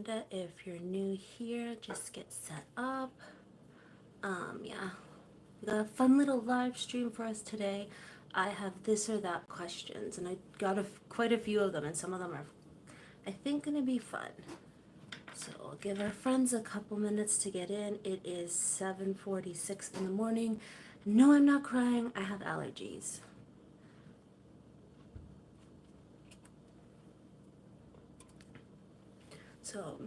Amanda. If you're new here, just get set up. Yeah, we got a fun little live stream for us today. I have this or that questions, and I got quite a few of them, and some of them are, I think, gonna be fun. So I'll give our friends a couple minutes to get in. It is 7:46 in the morning. No, I'm not crying. I have allergies. So,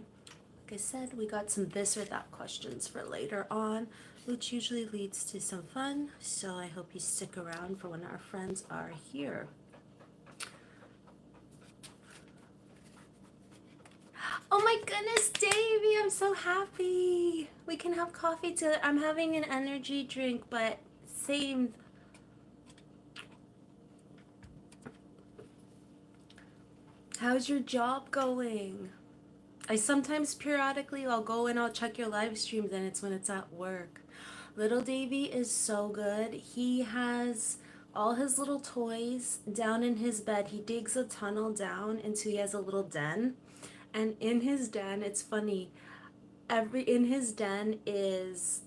like I said, we got some this or that questions for later on, which usually leads to some fun. So I hope you stick around for when our friends are here. Oh my goodness, Davey, I'm so happy. We can have coffee together. I'm having an energy drink, but same. How's your job going? I sometimes periodically I'll go and I'll check your live streams and it's when it's at work. Little Davy is so good. He has all his little toys down in his bed. He digs a tunnel down until he has a little den. And in his den, it's funny. In his den is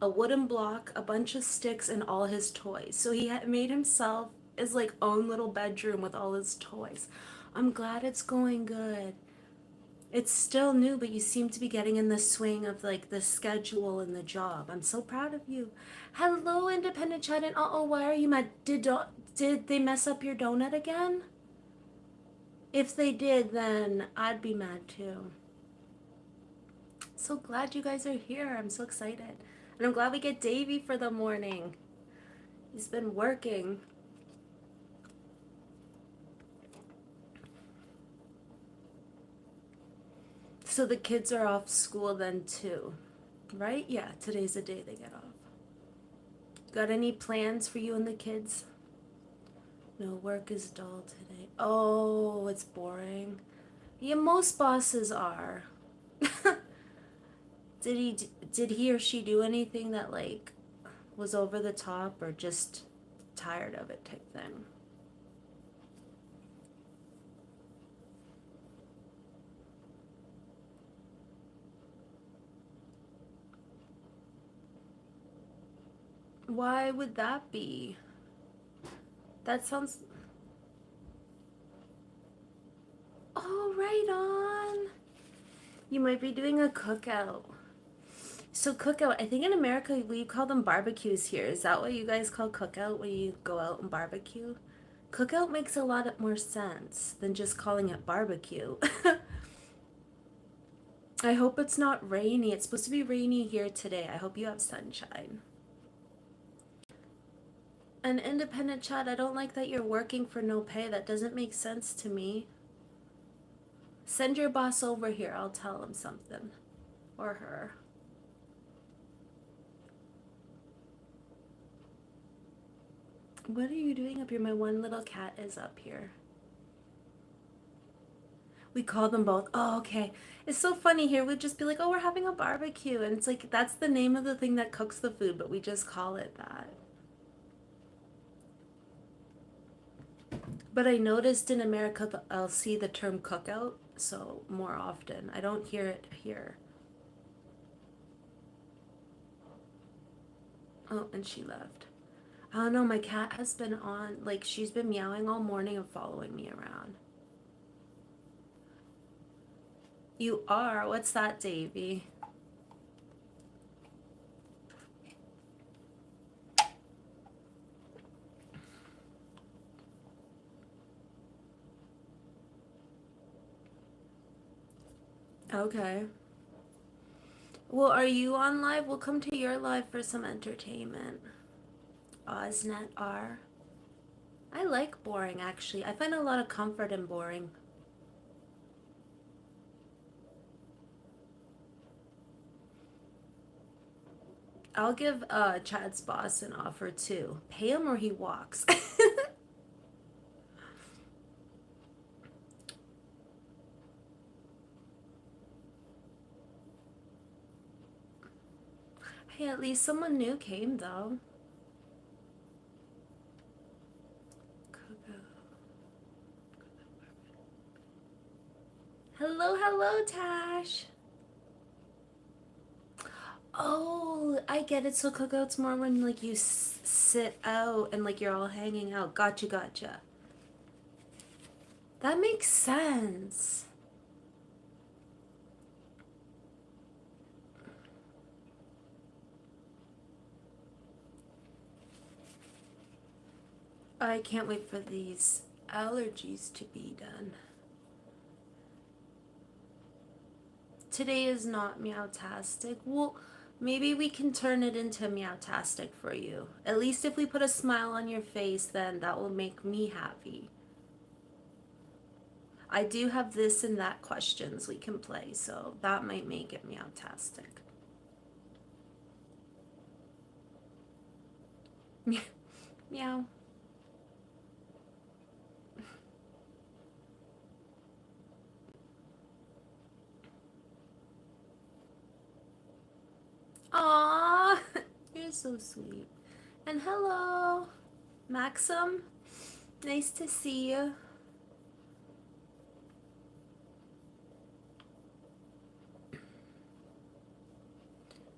a wooden block, a bunch of sticks, and all his toys. So he had made himself his like own little bedroom with all his toys. I'm glad it's going good. It's still new, but you seem to be getting in the swing of like the schedule and the job. I'm so proud of you. Hello, independent chat. And why are you mad? Did they mess up your donut again? If they did, then I'd be mad too. So glad you guys are here. I'm so excited. And I'm glad we get Davey for the morning. He's been working. So the kids are off school then too, right? Yeah, today's the day they get off. Got any plans for you and the kids? No, work is dull today. Oh, it's boring. Yeah, most bosses are. Did he or she do anything that like was over the top or just tired of it type thing? Why would that be? That sounds... Oh, right on. You might be doing a cookout. So cookout, I think in America we call them barbecues here. Is that what you guys call cookout when you go out and barbecue? Cookout makes a lot more sense than just calling it barbecue. I hope it's not rainy. It's supposed to be rainy here today. I hope you have sunshine. An independent chat, I don't like that you're working for no pay. That doesn't make sense to me. Send your boss over here. I'll tell him something. Or her. What are you doing up here? My one little cat is up here. We call them both. Oh, okay. It's so funny here. We'd just be like, oh, we're having a barbecue. And it's like, that's the name of the thing that cooks the food, but we just call it that. But I noticed in America, I'll see the term cookout so more often. I don't hear it here. Oh, and she left. I don't know, my cat has been on, like, she's been meowing all morning and following me around. You are? What's that, Davy? Okay. Well, are you on live? We'll come to your live for some entertainment. Oznet R. I like boring, actually. I find a lot of comfort in boring. I'll give Chad's boss an offer too. Pay him or he walks. Hey, at least someone new came though. Hello, hello, Tash. Oh, I get it. So cookouts more when like you sit out and like you're all hanging out. Gotcha, gotcha. That makes sense. I can't wait for these allergies to be done. Today is not meowtastic. Well, maybe we can turn it into meowtastic for you. At least if we put a smile on your face, then that will make me happy. I do have this and that questions we can play, so that might make it meowtastic. Meow. Aww, you're so sweet. And hello, Maxim. Nice to see you.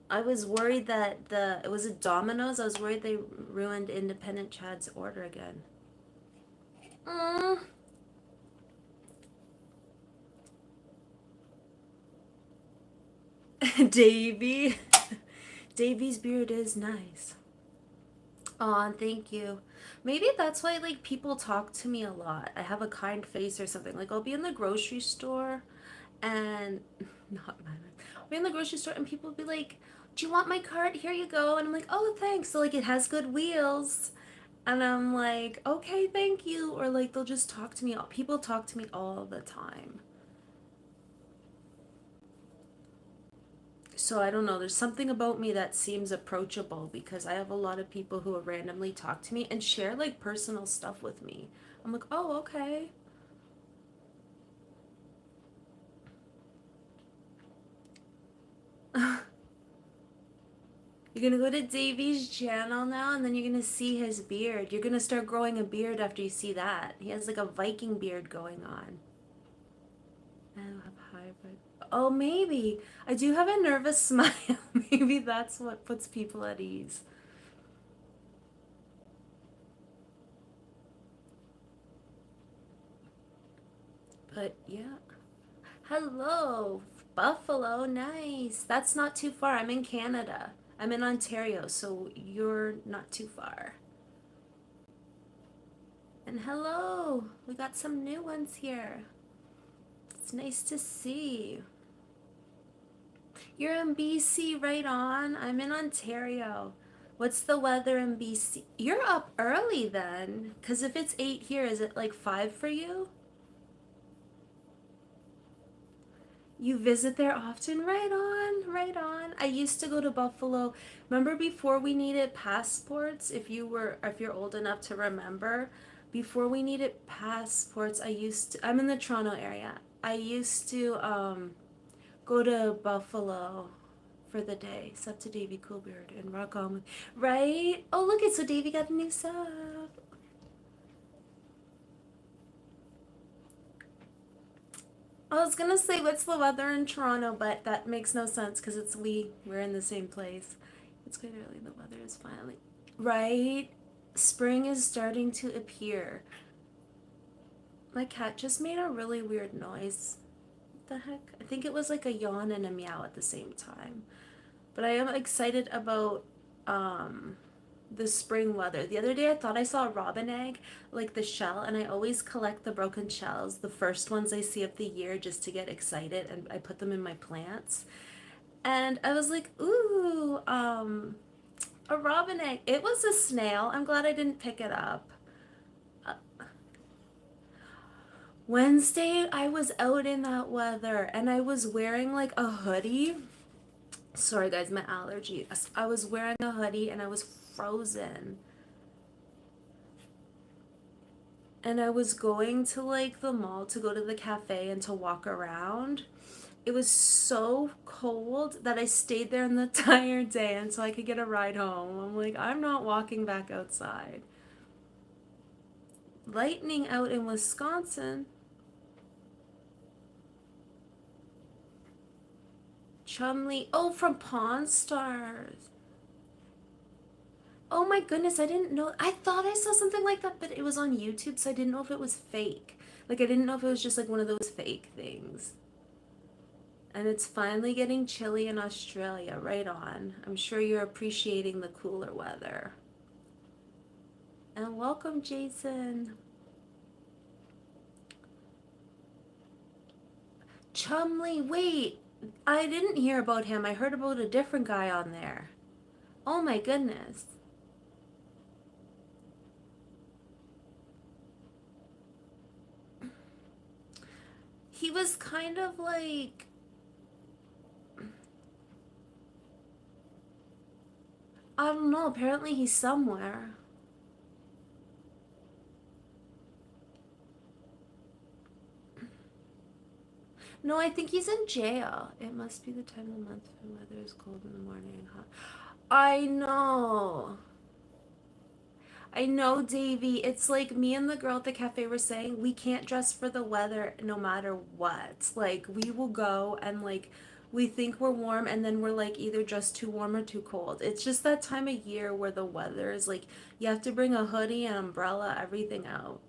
I was worried that it was a Domino's. I was worried they ruined Independent Chad's order again. Mm. Davy. Davy's beard is nice. Aw, thank you. Maybe that's why like people talk to me a lot. I have a kind face or something. Like I'll be in the grocery store and not mine. I'll be in the grocery store and people will be like, "Do you want my cart? Here you go." And I'm like, "Oh, thanks." So like it has good wheels. And I'm like, "Okay, thank you." Or like they'll just talk to me. People talk to me all the time. So I don't know, there's something about me that seems approachable because I have a lot of people who randomly talk to me and share like personal stuff with me. I'm like, oh, okay. You're gonna go to Davey's channel now and then you're gonna see his beard. You're gonna start growing a beard after you see that. He has like a Viking beard going on. I don't have hybrid. Oh, maybe. I do have a nervous smile. Maybe that's what puts people at ease. But yeah. Hello, Buffalo. Nice. That's not too far. I'm in Canada. I'm in Ontario, so you're not too far. And hello, we got some new ones here. It's nice to see. You're in BC, right on. I'm in Ontario. What's the weather in BC? You're up early then, because if it's 8 here, is it like 5 for you? You visit there often? Right on, right on. I used to go to Buffalo. Remember before we needed passports? If you're old enough to remember, before we needed passports, I'm in the Toronto area. I used to go to Buffalo for the day. Sub to Davy Coolbeard and rock on with, right? Oh, look it, so Davy got a new sub. I was gonna say what's the weather in Toronto, but that makes no sense because we're in the same place. It's quite early. The weather is finally right. Spring is starting to appear. My cat just made a really weird noise. What the heck? I think it was like a yawn and a meow at the same time. But I am excited about um the spring weather. The other day I thought I saw a robin egg, like the shell, and I always collect the broken shells, the first ones I see of the year just to get excited, and I put them in my plants. And I was like, ooh, a robin egg. It was a snail. I'm glad I didn't pick it up. Uh, Wednesday, I was out in that weather and I was wearing like a hoodie. Sorry, guys, my allergy. I was wearing a hoodie and I was frozen. And I was going to like the mall to go to the cafe and to walk around. It was so cold that I stayed there the entire day until I could get a ride home. I'm like, I'm not walking back outside. Lightning out in Wisconsin. Chumley. Oh, from Pawn Stars. Oh my goodness, I didn't know. I thought I saw something like that, but it was on YouTube, so I didn't know if it was fake. Like, I didn't know if it was just like one of those fake things. And it's finally getting chilly in Australia. Right on. I'm sure you're appreciating the cooler weather. And welcome, Jason. Chumley, wait. I didn't hear about him. I heard about a different guy on there. Oh my goodness. He was kind of like, I don't know, apparently he's somewhere. No, I think he's in jail. It must be the time of the month when weather is cold in the morning and hot. I know. I know, Davy. It's like me and the girl at the cafe were saying, we can't dress for the weather no matter what. Like, we will go and, like, we think we're warm and then we're, like, either just too warm or too cold. It's just that time of year where the weather is, like, you have to bring a hoodie, an umbrella, everything out.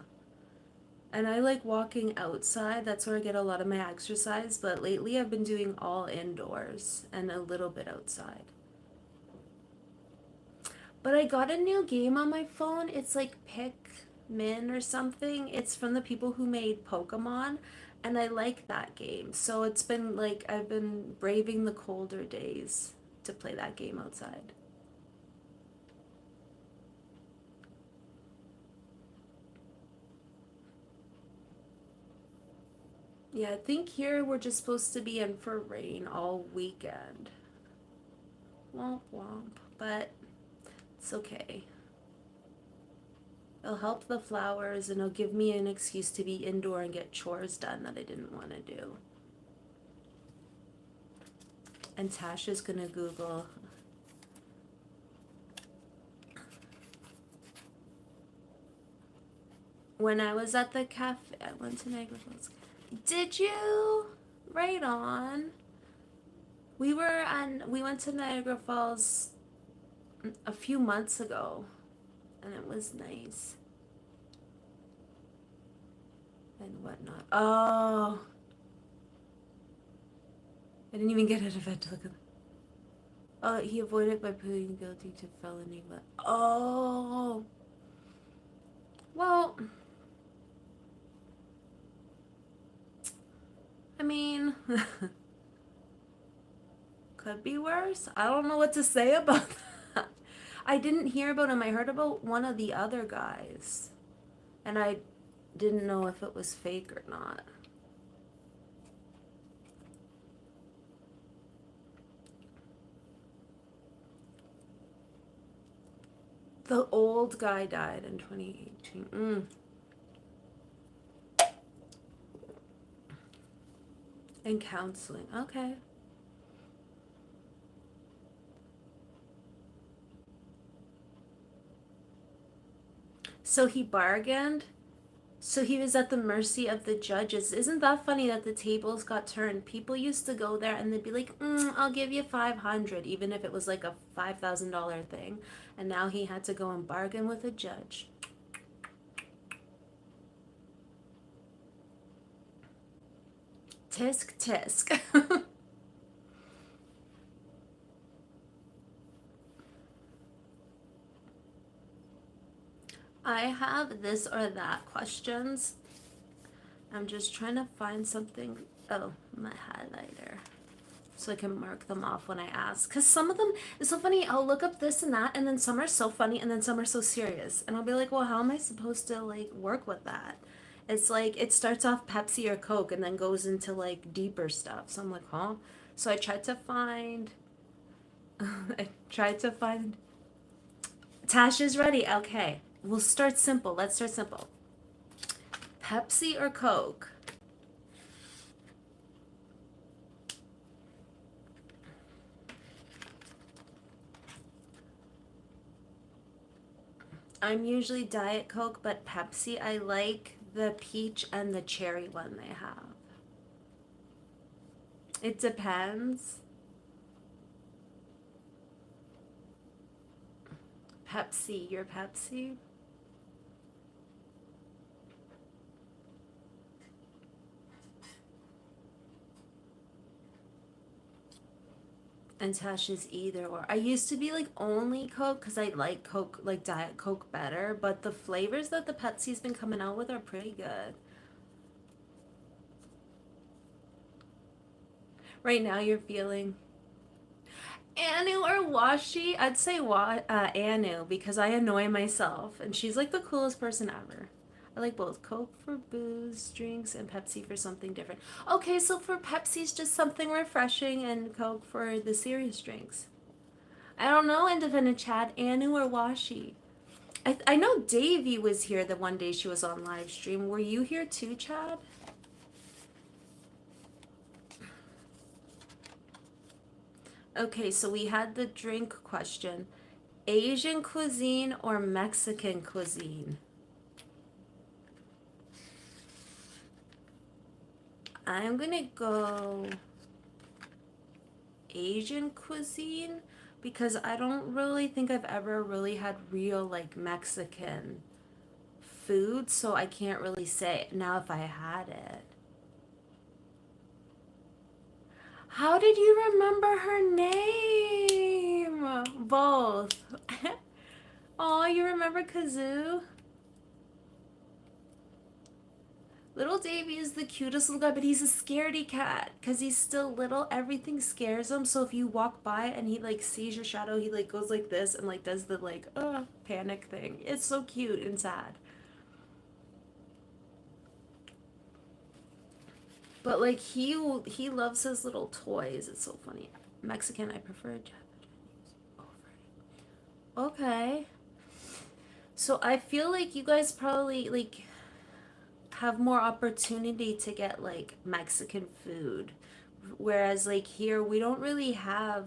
And I like walking outside. That's where I get a lot of my exercise. But lately I've been doing all indoors and a little bit outside. But I got a new game on my phone. It's like Pikmin or something. It's from the people who made Pokemon. And I like that game. So it's been like I've been braving the colder days to play that game outside. Yeah, I think here we're just supposed to be in for rain all weekend. Womp womp. But it's okay. It'll help the flowers and it'll give me an excuse to be indoor and get chores done that I didn't want to do. And Tasha's gonna Google. When I was at the cafe, I went to Niagara Falls. Did you? Right on. We went to Niagara Falls a few months ago, and it was nice and whatnot. Oh, I didn't even get out of bed to look at. He avoided by pleading guilty to felony. But oh, well, I mean, could be worse. I don't know what to say about that. I didn't hear about him. I heard about one of the other guys, and I didn't know if it was fake or not. The old guy died in 2018. And counseling. Okay. So he bargained. So he was at the mercy of the judges. Isn't that funny that the tables got turned? People used to go there and they'd be like, I'll give you 500, even if it was like a $5,000 thing. And now he had to go and bargain with a judge. Tisk tisk. I have this or that questions. I'm just trying to find something. Oh, my highlighter. So I can mark them off when I ask. Because some of them, it's so funny. I'll look up this and that, and then some are so funny, and then some are so serious. And I'll be like, well, how am I supposed to, like, work with that? It's like, it starts off Pepsi or Coke and then goes into, like, deeper stuff. So I'm like, huh? So I tried to find, I tried to find, Tash is ready. Okay. We'll start simple. Let's start simple. Pepsi or Coke? I'm usually Diet Coke, but Pepsi, I like the peach and the cherry one they have. It depends. Pepsi. You're Pepsi? And Tash is either or. I used to be like only Coke because I like Coke, like Diet Coke better, but the flavors that the Pepsi's been coming out with are pretty good. Right now you're feeling Anu or Washi? I'd say Anu because I annoy myself and she's like the coolest person ever. I like both Coke for booze, drinks, and Pepsi for something different. Okay, so for Pepsi's just something refreshing and Coke for the serious drinks. I don't know, Independent Chad, Anu or Washi. I know Davy was here the one day she was on live stream. Were you here too, Chad? Okay, so we had the drink question. Asian cuisine or Mexican cuisine? I'm gonna go Asian cuisine because I don't really think I've ever really had real like Mexican food, so I can't really say now if I had it. How did you remember her name? Both. Oh, you remember Kazoo? Little Davy is the cutest little guy, but he's a scaredy cat because he's still little. Everything scares him. So if you walk by and he like sees your shadow, he like goes like this and like does the like panic thing. It's so cute and sad. But like he loves his little toys. It's so funny. Mexican, I prefer Japanese over. Okay. So I feel like you guys probably like have more opportunity to get like Mexican food. Whereas like here we don't really have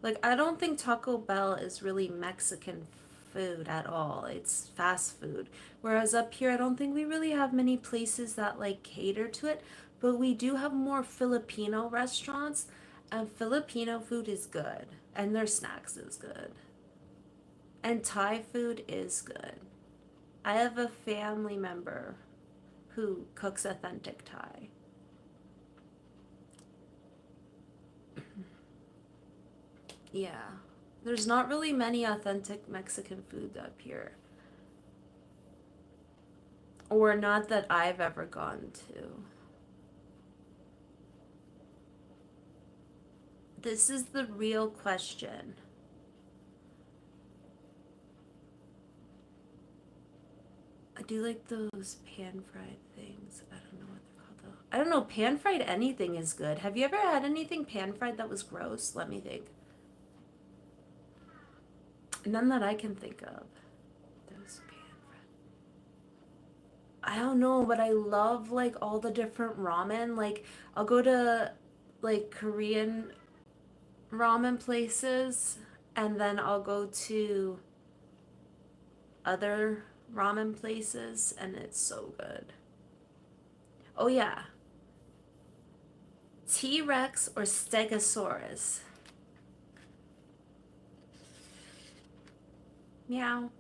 like I don't think Taco Bell is really Mexican food at all. It's fast food. Whereas up here I don't think we really have many places that like cater to it, but we do have more Filipino restaurants and Filipino food is good and their snacks is good. And Thai food is good. I have a family member who cooks authentic Thai. Yeah. There's not really many authentic Mexican food up here. Or not that I've ever gone to. This is the real question. I do like those pan fried things. I don't know what they're called though. I don't know, pan fried anything is good. Have you ever had anything pan fried that was gross? Let me think. None that I can think of. Those pan fried. I don't know, but I love like all the different ramen. Like I'll go to like Korean ramen places and then I'll go to other ramen places and it's so good. Oh yeah, T-Rex or Stegosaurus? Meow.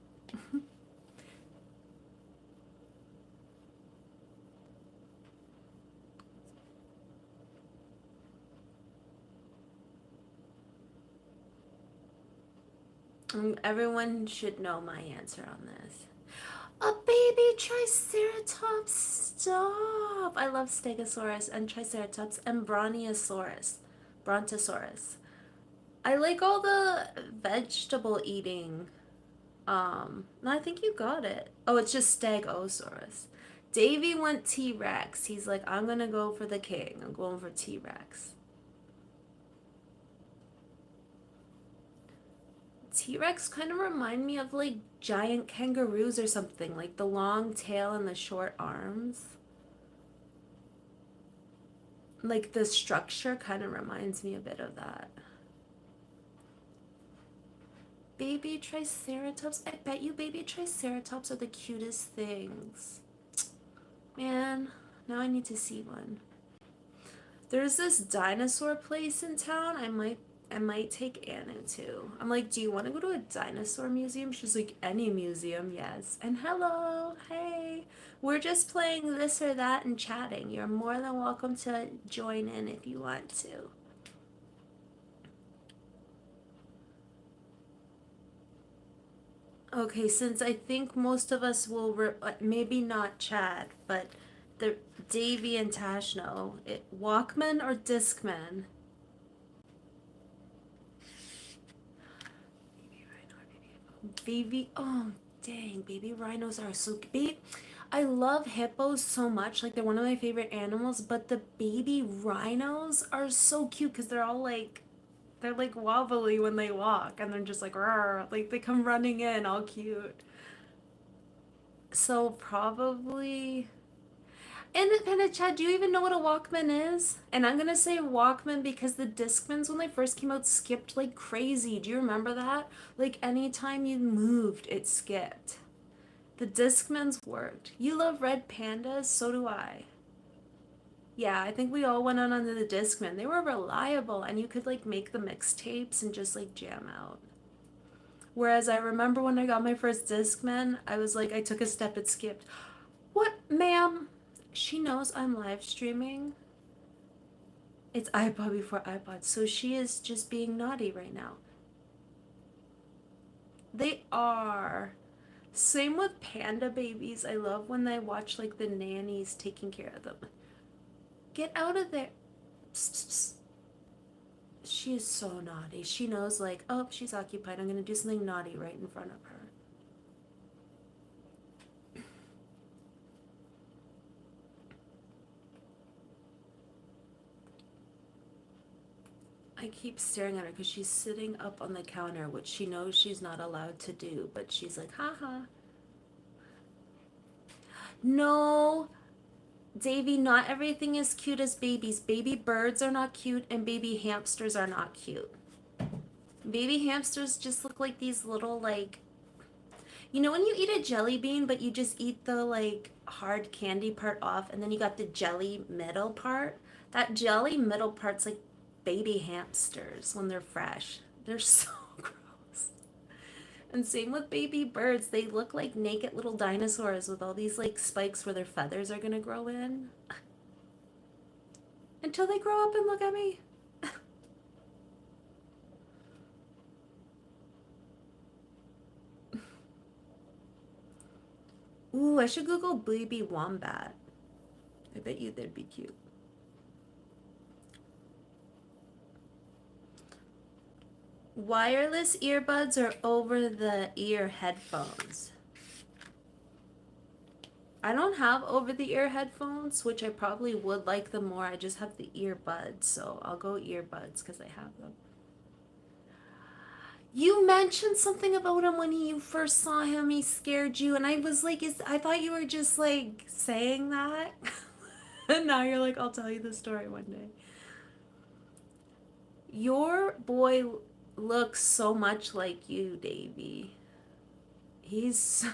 Everyone should know my answer on this. A baby Triceratops, stop! I love Stegosaurus and Triceratops and Brontosaurus. I like all the vegetable eating. I think you got it. Oh, it's just Stegosaurus. Davey went T-Rex. He's like, I'm gonna go for the king. I'm going for T-Rex. T-Rex kind of remind me of like giant kangaroos or something, like the long tail and the short arms. Like the structure kind of reminds me a bit of that. Baby Triceratops. I bet you baby Triceratops are the cutest things. Man, now I need to see one. There's this dinosaur place in town. I might I might take Anna too. I'm like, do you want to go to a dinosaur museum? She's like, any museum, yes. And hello, hey. We're just playing this or that and chatting. You're more than welcome to join in if you want to. Okay, since I think most of us will, maybe not Chad, but the Davy and Tash know it. Walkman or Discman? Baby, oh dang, baby rhinos are so baby. I love hippos so much, like they're one of my favorite animals. But the baby rhinos are so cute because they're like wobbly when they walk, and they're just like rawr, like they come running in all cute. So probably independent Chad. Do you even know what a Walkman is? And I'm gonna say Walkman because the Discmans when they first came out skipped like crazy. Do you remember that? Like anytime you moved, it skipped. The Discmans worked. You love red pandas, so do I. Yeah, I think we all went on under the Discman. They were reliable and you could like make the mixtapes and just like jam out. Whereas I remember when I got my first Discman, I was like, I took a step, it skipped. What, ma'am? She knows I'm live streaming. It's iPod before iPod, so she is just being naughty right now. They are. Same with panda babies. I love when I watch like the nannies taking care of them. Get out of there. Psst, psst, psst. She is so naughty. She knows like, oh, she's occupied. I'm gonna do something naughty right in front of her. I keep staring at her because she's sitting up on the counter, which she knows she's not allowed to do, but she's like, haha. No, Davy, not everything is cute as babies. Baby birds are not cute and baby hamsters are not cute. Baby hamsters just look like these little like, you know when you eat a jelly bean but you just eat the like hard candy part off and then you got the jelly middle part? That jelly middle part's like baby hamsters when they're fresh. They're so gross. And same with baby birds. They look like naked little dinosaurs with all these like spikes where their feathers are gonna grow in. Until they grow up and look at me. Ooh, I should Google baby wombat. I bet you they'd be cute. Wireless earbuds or over the ear headphones? I don't have over the ear headphones, which I probably would like them more. I just have the earbuds, so I'll go earbuds because I have them. You mentioned something about him when you first saw him. He scared you, and I was like, I thought you were just like saying that. And now you're like, I'll tell you the story one day. Your boy looks so much like you, Davy. He's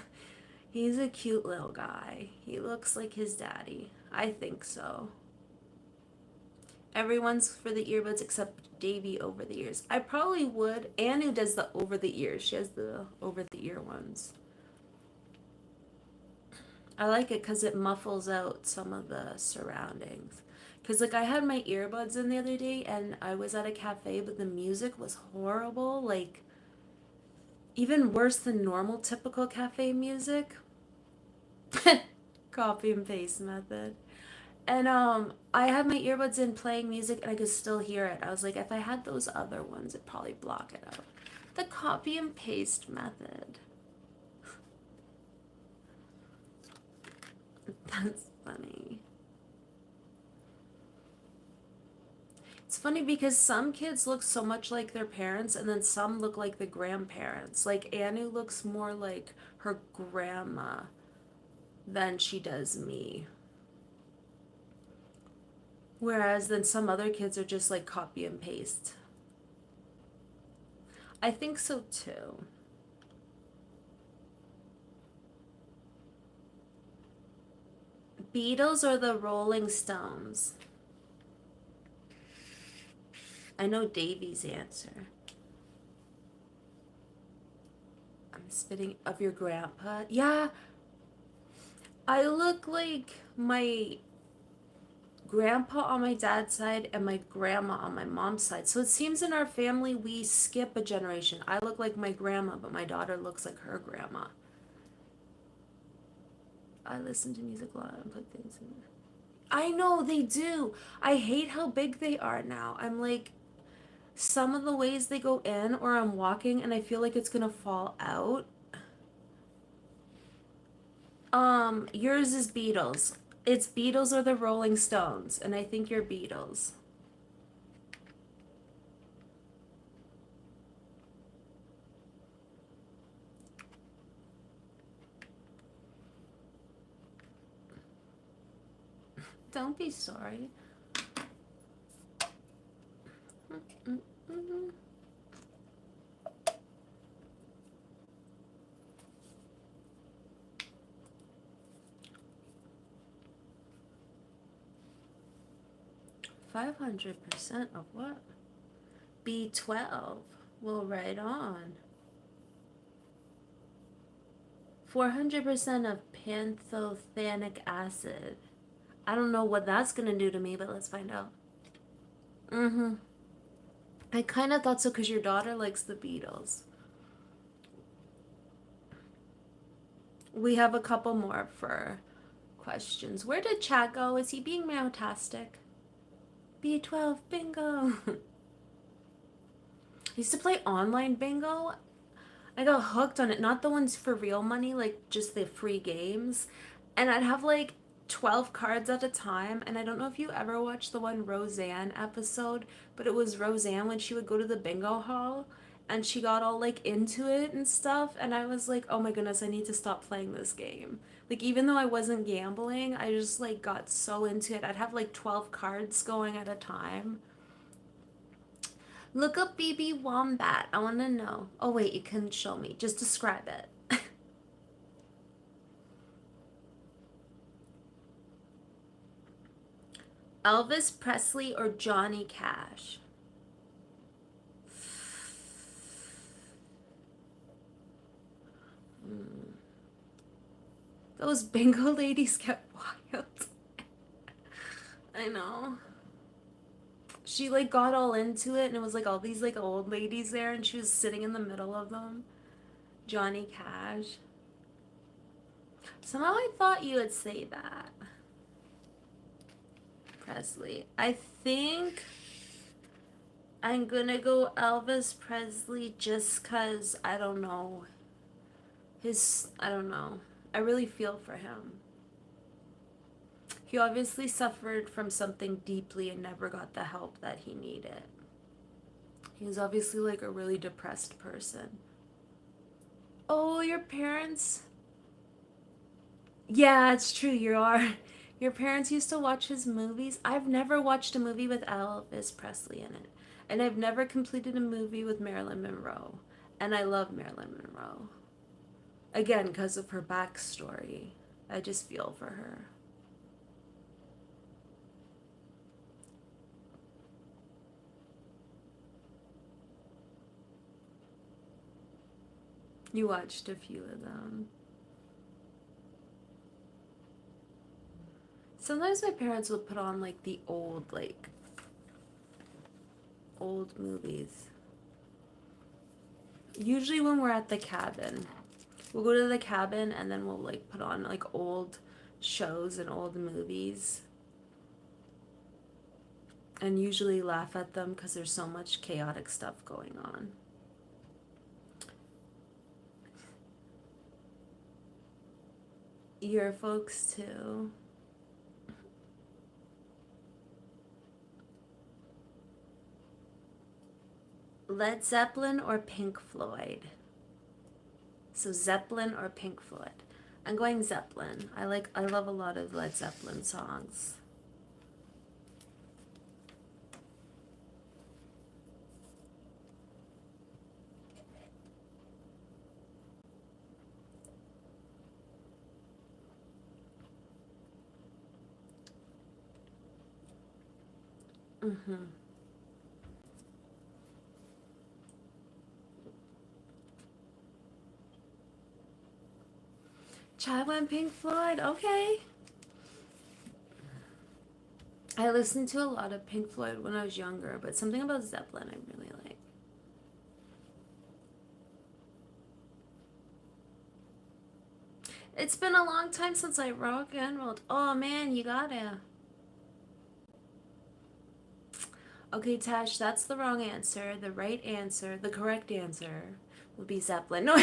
he's a cute little guy. He looks like his daddy. I think so. Everyone's for the earbuds except Davy over the ears. I probably would. Anu does the over the ears. She has the over the ear ones. I like it because it muffles out some of the surroundings. Because, like, I had my earbuds in the other day and I was at a cafe, but the music was horrible. Like, even worse than normal, typical cafe music. Copy and paste method. And I had my earbuds in playing music and I could still hear it. I was like, if I had those other ones, it'd probably block it out. The copy and paste method. That's funny. It's funny because some kids look so much like their parents and then some look like the grandparents. Like Anu looks more like her grandma than she does me. Whereas then some other kids are just like copy and paste. I think so too. Beatles or the Rolling Stones? I know Davy's answer. I'm spitting of your grandpa. Yeah, I look like my grandpa on my dad's side and my grandma on my mom's side. So it seems in our family we skip a generation. I look like my grandma, but my daughter looks like her grandma. I listen to music a lot and put things in there. I know they do. I hate how big they are now. I'm like, some of the ways they go in, or I'm walking and I feel like it's gonna fall out. Yours is Beatles. It's Beatles or the Rolling Stones, and I think you're Beatles. Don't be sorry. 500% of what? B12. Well, right on. 400% of pantothenic acid. I don't know what that's gonna do to me, but let's find out. Mm-hmm. I kind of thought so because your daughter likes the Beatles. We have a couple more for questions. Where did Chad go? Is he being meowtastic? B12 bingo. I used to play online bingo. I got hooked on it, not the ones for real money, like just the free games. And I'd have like 12 cards at a time. And I don't know if you ever watched the one Roseanne episode, but it was Roseanne when she would go to the bingo hall and she got all like into it and stuff. And I was like, oh my goodness, I need to stop playing this game. Like, even though I wasn't gambling, I just like got so into it. I'd have like 12 cards going at a time. Look up BB Wombat. I want to know. Oh, wait, you can show me. Just describe it. Elvis Presley or Johnny Cash? Hmm. Those bingo ladies get wild. I know. She like got all into it and it was like all these like old ladies there and she was sitting in the middle of them. Johnny Cash. Somehow I thought you would say that. Presley. I think I'm gonna go Elvis Presley just cause I don't know. I don't know. I really feel for him. He obviously suffered from something deeply and never got the help that he needed. He was obviously like a really depressed person. Oh, your parents? Yeah, it's true. You are. Your parents used to watch his movies. I've never watched a movie with Elvis Presley in it. And I've never completed a movie with Marilyn Monroe. And I love Marilyn Monroe. Again, because of her backstory. I just feel for her. You watched a few of them. Sometimes my parents would put on like the old movies. Usually when we're at the cabin. We'll go to the cabin and then we'll like put on like old shows and old movies. And usually laugh at them because there's so much chaotic stuff going on. Your folks too. Led Zeppelin or Pink Floyd? So Zeppelin or Pink Floyd? I'm going Zeppelin. I love a lot of Led Zeppelin songs. Mm-hmm. Chad went Pink Floyd. Okay. I listened to a lot of Pink Floyd when I was younger, but something about Zeppelin I really like. It's been a long time since I rock and rolled. Oh man, you gotta. Okay, Tash, that's the wrong answer. The right answer, the correct answer, would be Zeppelin. No.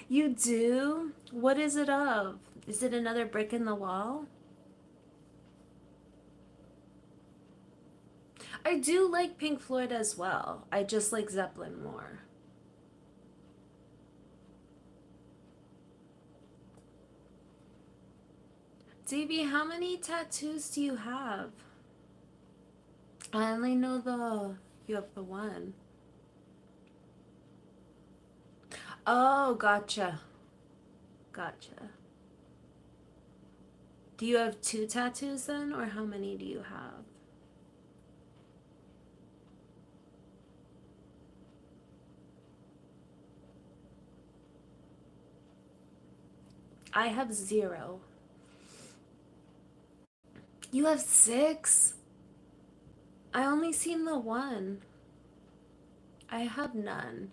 You do? What is it of? Is it another brick in the wall? I do like Pink Floyd as well. I just like Zeppelin more. Davey, how many tattoos do you have? I only know you have the one. Oh, gotcha. Gotcha. Do you have two tattoos then, or how many do you have? I have 0. You have 6? I only seen the one. I have none.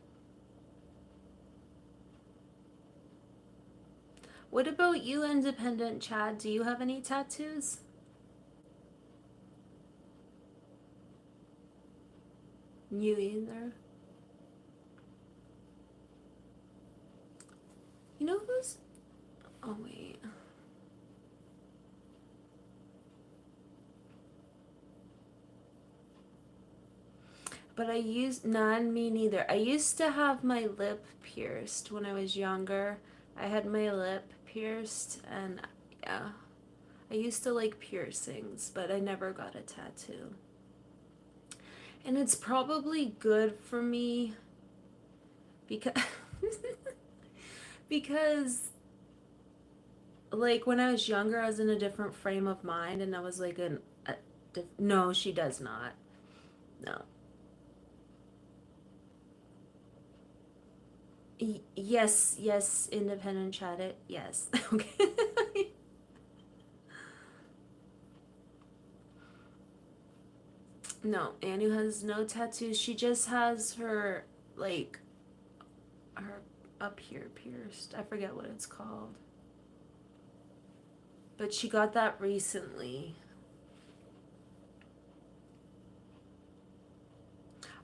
What about you, independent Chad? Do you have any tattoos? You either. You know who's... Oh, wait. But I used... None, me neither. I used to have my lip pierced when I was younger. I had my lip pierced, and yeah. I used to like piercings, but I never got a tattoo. And it's probably good for me because... because like when I was younger, I was in a different frame of mind, and I was like no, she does not. No. Yes, yes, independent chat it. Yes. Okay. No, Anu has no tattoos. She just has her like her up here pierced. I forget what it's called. But she got that recently.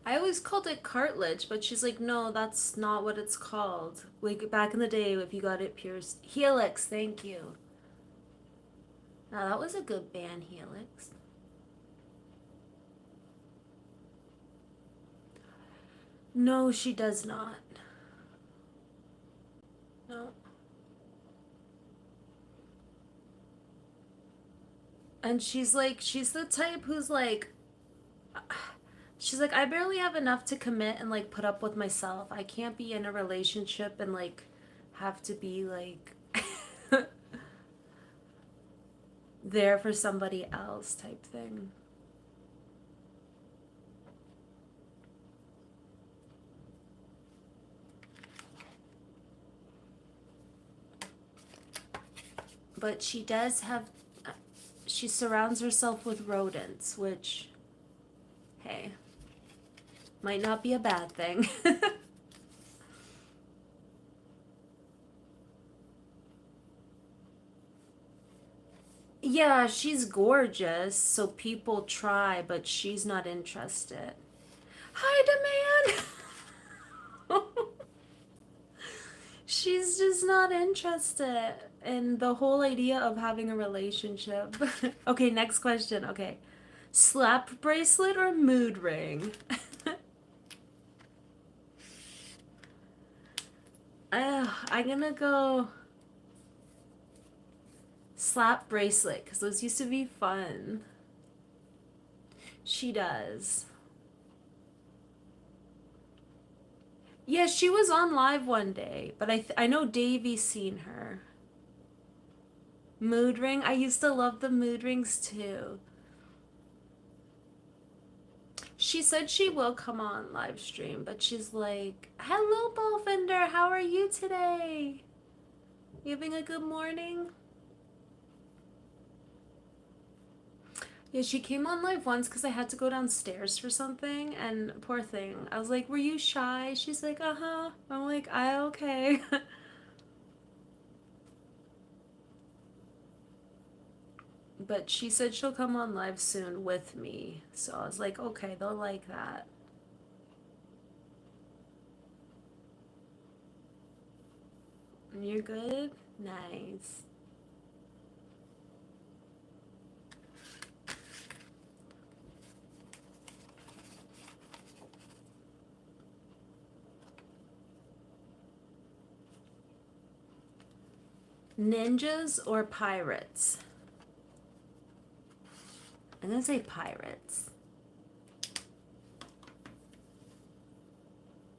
I always called it cartilage, but she's like, no, that's not what it's called. Like back in the day, if you got it pierced. Helix, thank you. Now that was a good band, Helix. No, she does not. No. And she's the type who's like, she's like, I barely have enough to commit and like put up with myself. I can't be in a relationship and like have to be like there for somebody else type thing. But she does have, she surrounds herself with rodents, which, hey, might not be a bad thing. Yeah, she's gorgeous, so people try, but she's not interested. Hi, demand! She's just not interested in the whole idea of having a relationship. Okay, next question. Okay. Slap bracelet or mood ring? I'm gonna go slap bracelet because those used to be fun. She does. Yeah, she was on live one day, but I know Davey's seen her. Mood ring. I used to love the mood rings too. She said she will come on live stream, but she's like, "Hello, Ballfender. How are you today?" You having a good morning? Yeah, she came on live once because I had to go downstairs for something, and poor thing. I was like, "Were you shy?" She's like, "Uh-huh." I'm like, "I okay." But she said she'll come on live soon with me. So I was like, "Okay, they'll like that." You're good? Nice. Ninjas or pirates? I'm gonna say pirates.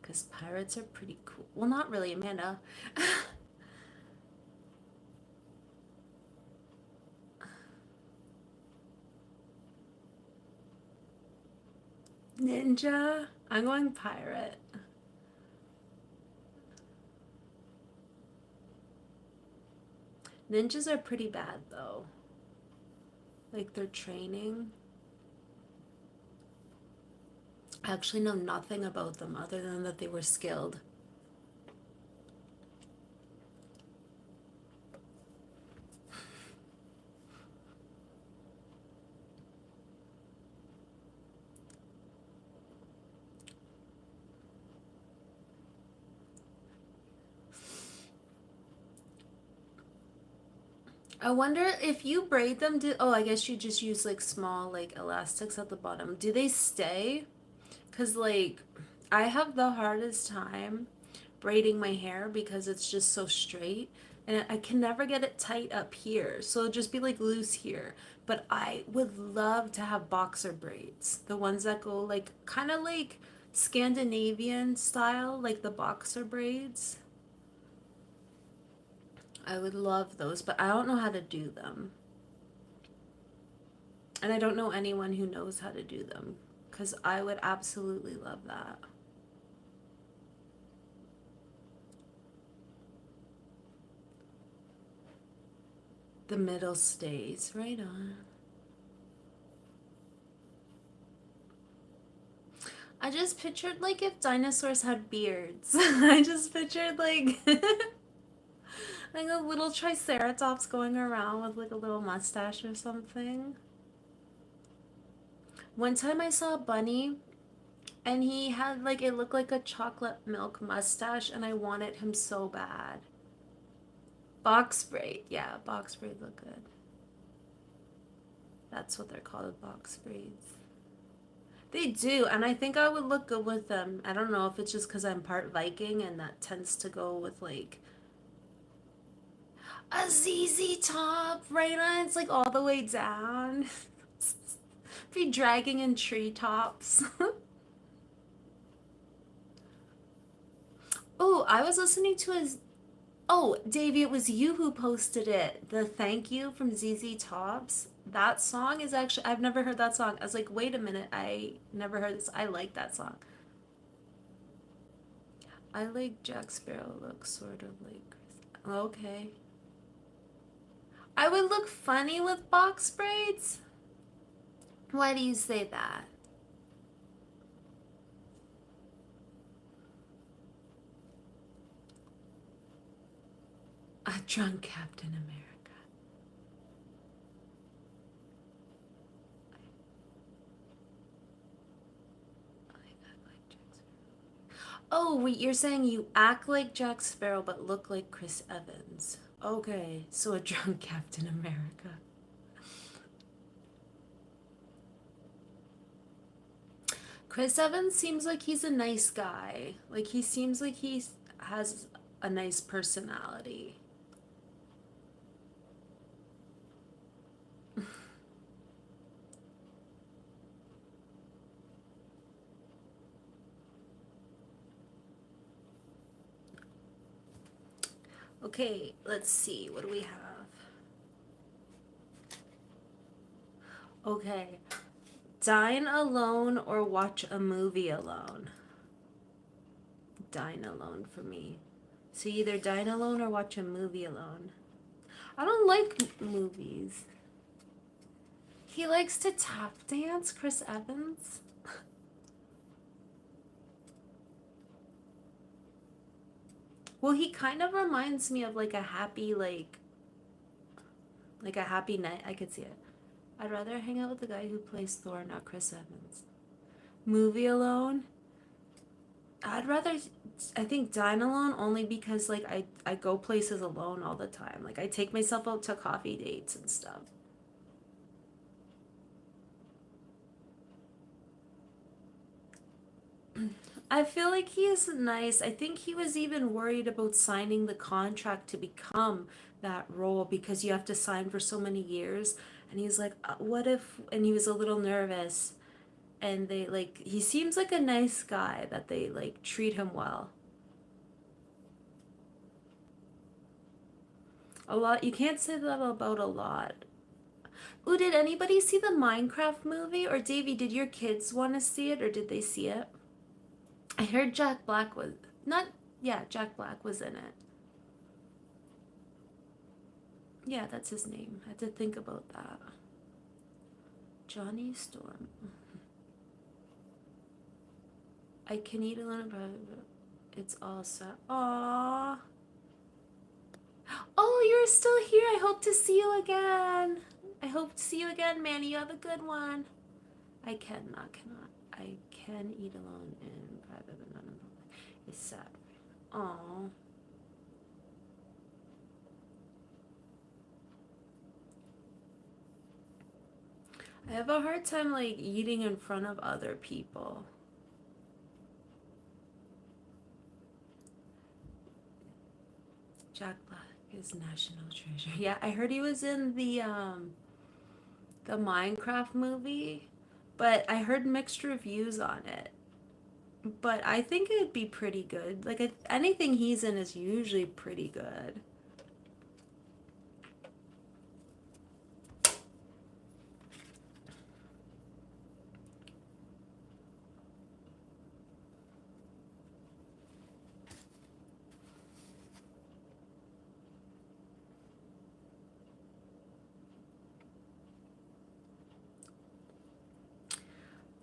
Because pirates are pretty cool. Well, not really, Amanda. Ninja? I'm going pirate. Ninjas are pretty bad, though. Like, their training. I actually know nothing about them other than that they were skilled. I wonder if you braid them, oh, I guess you just use like small like elastics at the bottom. Do they stay? Because like I have the hardest time braiding my hair because it's just so straight and I can never get it tight up here. So it'll just be like loose here. But I would love to have boxer braids. The ones that go like kind of like Scandinavian style, like the boxer braids. I would love those, but I don't know how to do them. And I don't know anyone who knows how to do them because I would absolutely love that. The middle stays right on. I just pictured like if dinosaurs had beards. I just pictured like like a little triceratops going around with like a little mustache or something. One time I saw a bunny and he had like it looked like a chocolate milk mustache and I wanted him so bad. Box braid. Yeah, box braid look good. That's what they're called, box braids. They do, and I think I would look good with them. I don't know if it's just because I'm part Viking and that tends to go with like a ZZ top, right on. It's like all the way down. Be dragging in treetops. Oh, I was listening to a. Oh, Davey, it was you who posted it. The thank you from ZZ Tops. That song is actually, I've never heard that song. I was like, wait a minute, I never heard this. I like that song. I like Jack Sparrow looks sort of like Chris. Okay. I would look funny with box braids. Why do you say that? A drunk Captain America. I act like Jack Sparrow. Oh, wait, you're saying you act like Jack Sparrow but look like Chris Evans. Okay, so a drunk Captain America. Chris Evans seems like he's a nice guy. Like he seems like he has a nice personality. Okay, let's see. What do we have? Okay. Dine alone or watch a movie alone? Dine alone for me. So you either dine alone or watch a movie alone. I don't like movies. He likes to tap dance, Chris Evans. Well, he kind of reminds me of like a happy like a happy night. I could see it. I'd rather hang out with the guy who plays Thor, not Chris Evans. Movie alone. I'd rather, I think, dine alone only because like I go places alone all the time. Like I take myself out to coffee dates and stuff. I feel like he is nice. I think he was even worried about signing the contract to become that role because you have to sign for so many years. And he's like, what if, and he was a little nervous. And they like, he seems like a nice guy that they like treat him well. A lot, you can't say that about a lot. Ooh, did anybody see the Minecraft movie? Or Davey, did your kids want to see it or did they see it? I heard Jack Black was, not, yeah, Jack Black was in it. Yeah, that's his name. I had to think about that. Johnny Storm. I can eat alone, but it's all set. Aww. Oh, you're still here. I hope to see you again. I hope to see you again, Manny. You have a good one. I cannot. I can eat alone in private, but not in public. It's sad. Aww. I have a hard time like eating in front of other people. Jack Black is national treasure. Yeah, I heard he was in the Minecraft movie, but I heard mixed reviews on it. But I think it'd be pretty good. Like anything he's in is usually pretty good.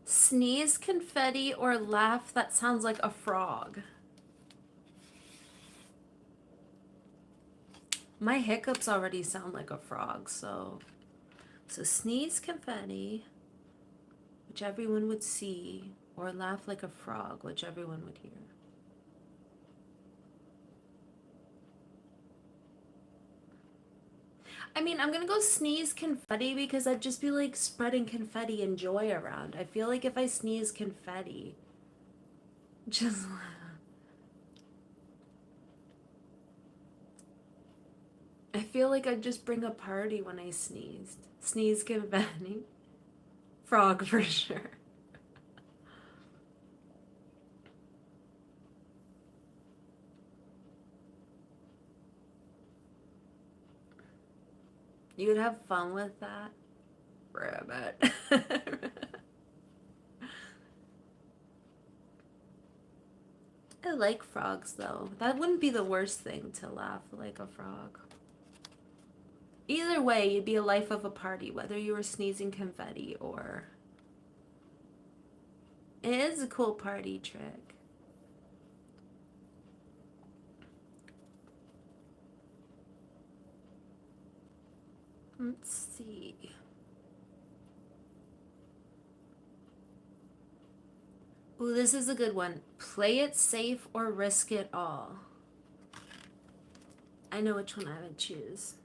Sneeze confetti or laugh that sounds like a frog. My hiccups already sound like a frog, so sneeze confetti, which everyone would see, or laugh like a frog, which everyone would hear. I mean, I'm gonna go sneeze confetti because I'd just be like spreading confetti and joy around. I feel like if I sneeze confetti, just I feel like I'd just bring a party when I sneezed. Sneeze confetti. Frog for sure. You would have fun with that. Rabbit. I like frogs though. That wouldn't be the worst thing to laugh like a frog. Either way, you'd be a life of a party, whether you were sneezing confetti or. It is a cool party trick. Let's see. Ooh, this is a good one. Play it safe or risk it all. I know which one I would choose.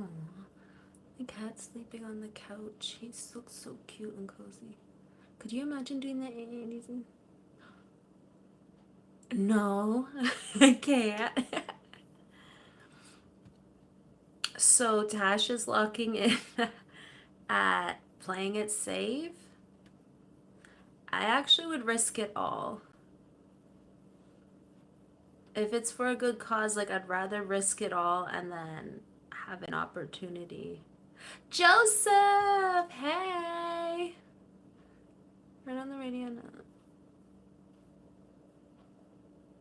Aww. The cat's sleeping on the couch. He looks so cute and cozy. Could you imagine doing that, Andy? No, I can't. So Tash is locking in at playing it safe. I actually would risk it all. If it's for a good cause, like I'd rather risk it all and then have an opportunity. Joseph, hey. Right on the radio now.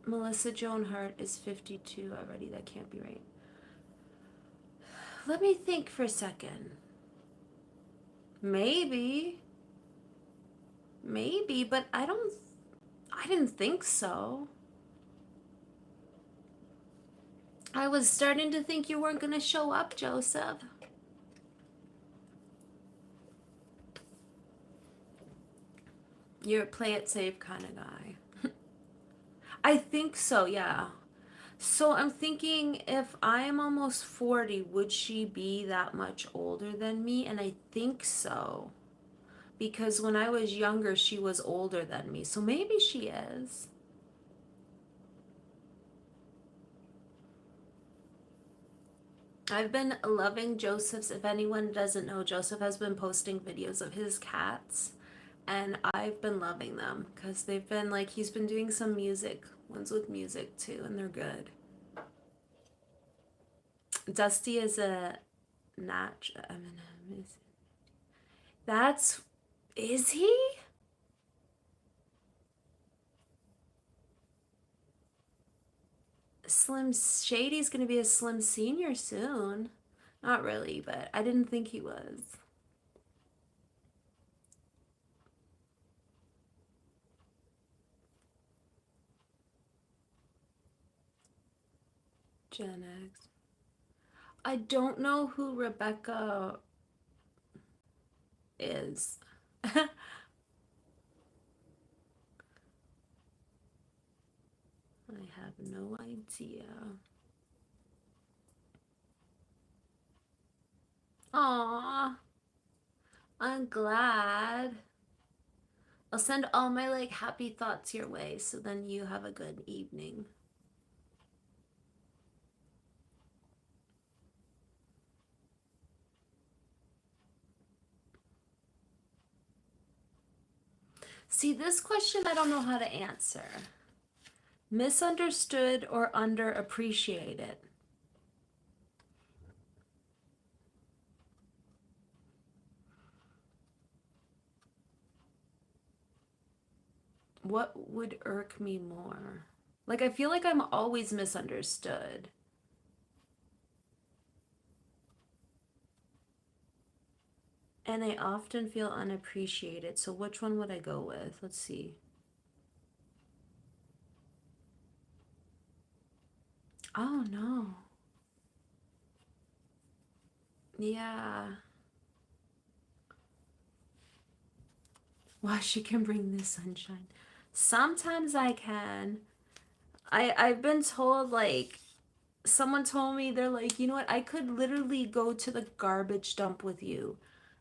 Melissa Joan Hart is 52 already. That can't be right. Let me think for a second. Maybe. Maybe, but I didn't think so. I was starting to think you weren't going to show up, Joseph. You're a play it safe kind of guy. I think so, yeah. So I'm thinking if I am almost 40, would she be that much older than me? And I think so. Because when I was younger, she was older than me. So maybe she is. I've been loving Joseph's. If anyone doesn't know, Joseph has been posting videos of his cats. And I've been loving them because they've been like, he's been doing some music, ones with music too, and they're good. Dusty is a natch. I mean, that's, is he? Slim Shady's gonna be a Slim Senior soon. Not really, but I didn't think he was. Gen X. I don't know who Rebecca is. I have no idea. Aw, I'm glad. I'll send all my like happy thoughts your way so then you have a good evening. See, this question I don't know how to answer. Misunderstood or underappreciated? What would irk me more? Like, I feel like I'm always misunderstood. And I often feel unappreciated. So, which one would I go with? Let's see. Oh, no. Yeah. Washi can bring the sunshine. Sometimes I can. I've been told like someone told me they're like, you know what, I could literally go to the garbage dump with you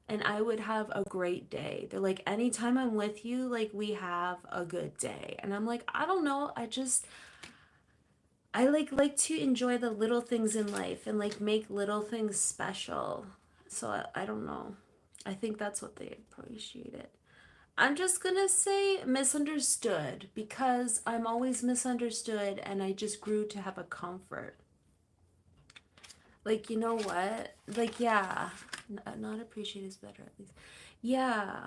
and I would have a great day. They're like, anytime I'm with you, like we have a good day. And I'm like, I don't know. I like to enjoy the little things in life and like make little things special. So I don't know. I think that's what they appreciate it. I'm just gonna say misunderstood because I'm always misunderstood and I just grew to have a comfort. Like, you know what? Like, yeah, not appreciate is better at least. Yeah,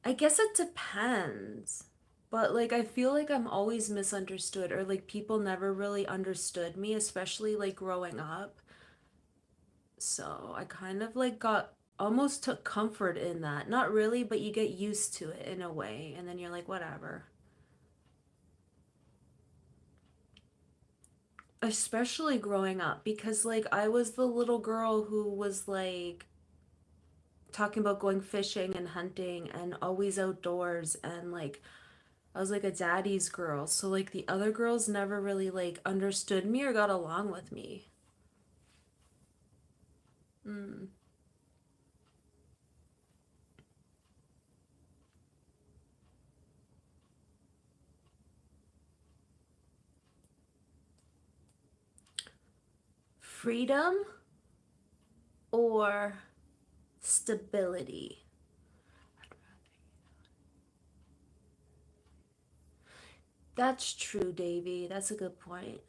I guess it depends. But like, I feel like I'm always misunderstood or like people never really understood me, especially like growing up. So I kind of like got almost took comfort in that. Not really, but you get used to it in a way. And then you're like, whatever. Especially growing up because like I was the little girl who was like talking about going fishing and hunting and always outdoors and like I was like a daddy's girl. So like the other girls never really like understood me or got along with me. Mm. Freedom or stability? That's true, Davy. That's a good point.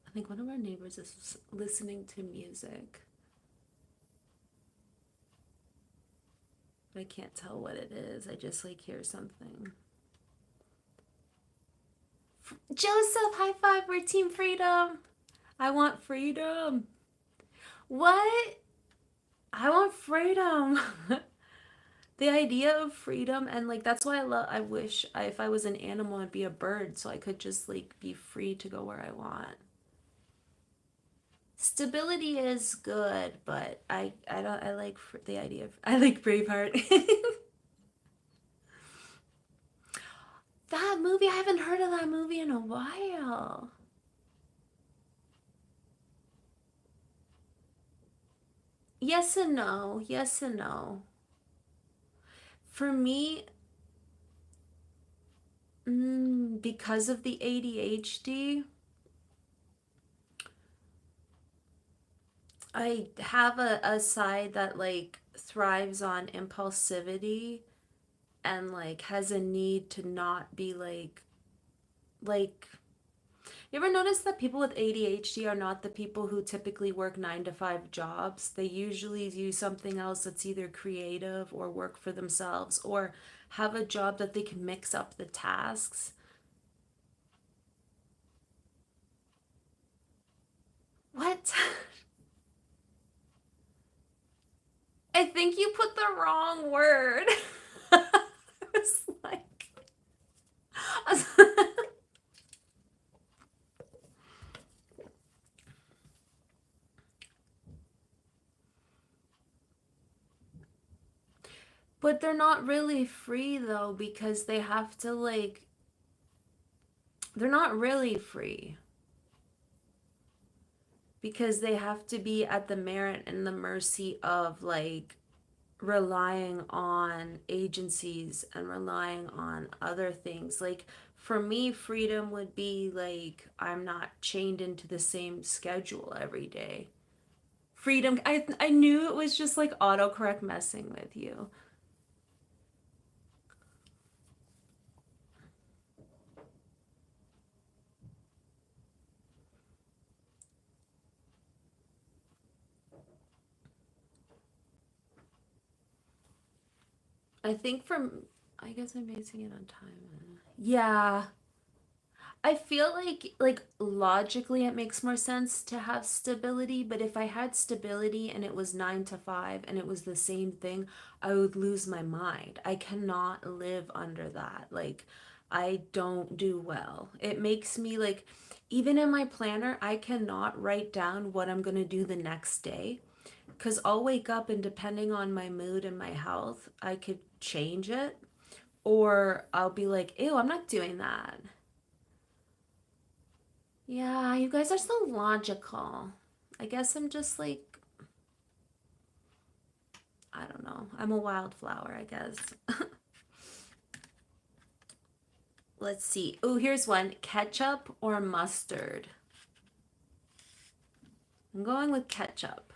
I think one of our neighbors is listening to music. I can't tell what it is. I just like hear something. Joseph, high five. We're Team Freedom. I want freedom. What? I want freedom. The idea of freedom and like that's why I wish if I was an animal I'd be a bird so I could just like be free to go where I want. Stability is good, but I don't I like the idea of I like Braveheart. That movie, I haven't heard of that movie in a while. Yes and no. Yes and no. For me, because of the ADHD, I have a side that like thrives on impulsivity and like has a need to not be like you ever notice that people with ADHD are not the people who typically work 9 to 5 jobs? They usually do something else that's either creative or work for themselves or have a job that they can mix up the tasks. What? I think you put the wrong word. I was like, but they're not really free though because they have to like, they're not really free because they have to be at the merit and the mercy of like relying on agencies and relying on other things. Like for me, freedom would be like I'm not chained into the same schedule every day. Freedom, I knew it was just like autocorrect messing with you. I think from I guess I'm basing it on time. Yeah, I feel like logically it makes more sense to have stability, but if I had stability and it was 9 to 5 and it was the same thing, I would lose my mind. I cannot live under that. Like I don't do well. It makes me like even in my planner, I cannot write down what I'm going to do the next day because I'll wake up and depending on my mood and my health, I could change it or I'll be like, "Ew, I'm not doing that." Yeah, you guys are so logical. I guess I'm just like, I don't know. I'm a wildflower, I guess. Let's see. Oh, here's one. Ketchup or mustard? I'm going with ketchup.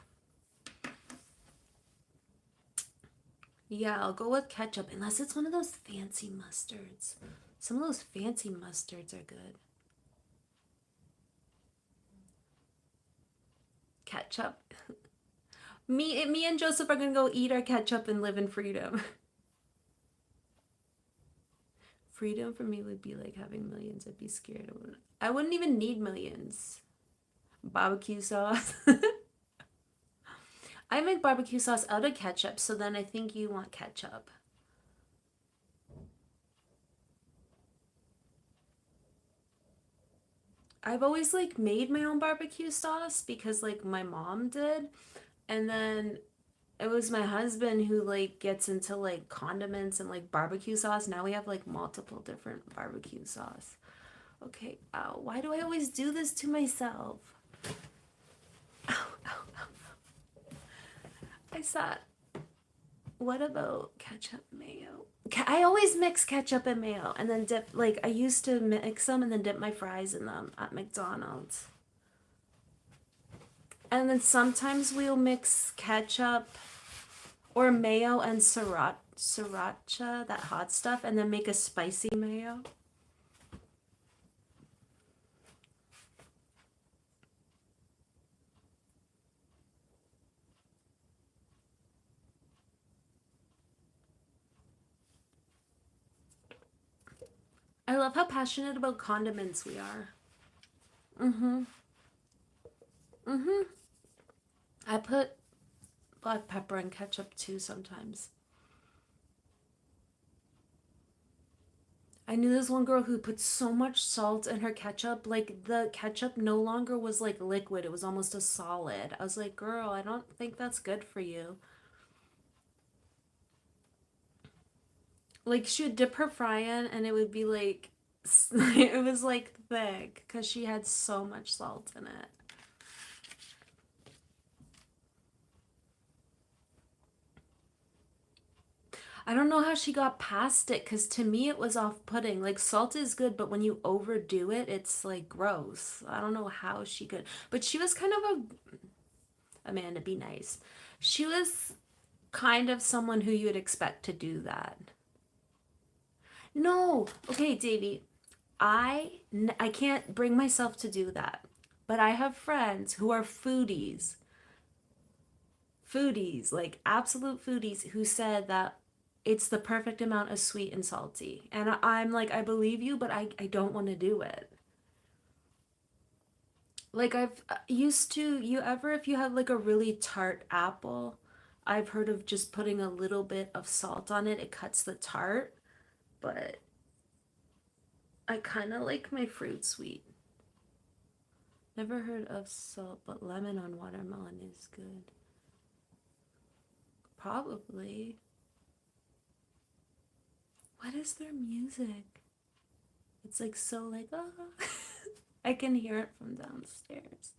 Yeah, I'll go with ketchup unless it's one of those fancy mustards. Some of those fancy mustards are good. Ketchup. Me and Joseph are gonna go eat our ketchup and live in freedom. Freedom for me would be like having millions. I'd be scared. I wouldn't even need millions. Barbecue sauce. I make barbecue sauce out of ketchup, so then I think you want ketchup. I've always like made my own barbecue sauce because like my mom did. And then it was my husband who like gets into like condiments and like barbecue sauce. Now we have like multiple different barbecue sauce. Okay, ow, why do I always do this to myself? Ow, ow, ow. I saw what about ketchup mayo? I always mix ketchup and mayo and then dip, like, I used to mix them and then dip my fries in them at McDonald's. And then sometimes we'll mix ketchup or mayo and sriracha, that hot stuff, and then make a spicy mayo. I love how passionate about condiments we are. Mm-hmm. Mm-hmm. I put black pepper and ketchup too sometimes. I knew this one girl who put so much salt in her ketchup, like the ketchup no longer was like liquid, it was almost a solid. I was like, girl, I don't think that's good for you. Like she would dip her fry in and it would be like, it was like thick because she had so much salt in it. I don't know how she got past it because to me it was off-putting. Like salt is good, but when you overdo it, it's like gross. I don't know how she could. But she was kind of Amanda, be nice. She was kind of someone who you would expect to do that. No, okay, Davy. I can't bring myself to do that. But I have friends who are foodies, like absolute foodies, who said that it's the perfect amount of sweet and salty. And I'm like, I believe you, but I don't want to do it. Like I've used to, you ever, if you have like a really tart apple, I've heard of just putting a little bit of salt on it. It cuts the tart, but I kind of like my fruit sweet. Never heard of salt, but lemon on watermelon is good. Probably. What is their music? It's like so like, oh. I can hear it from downstairs.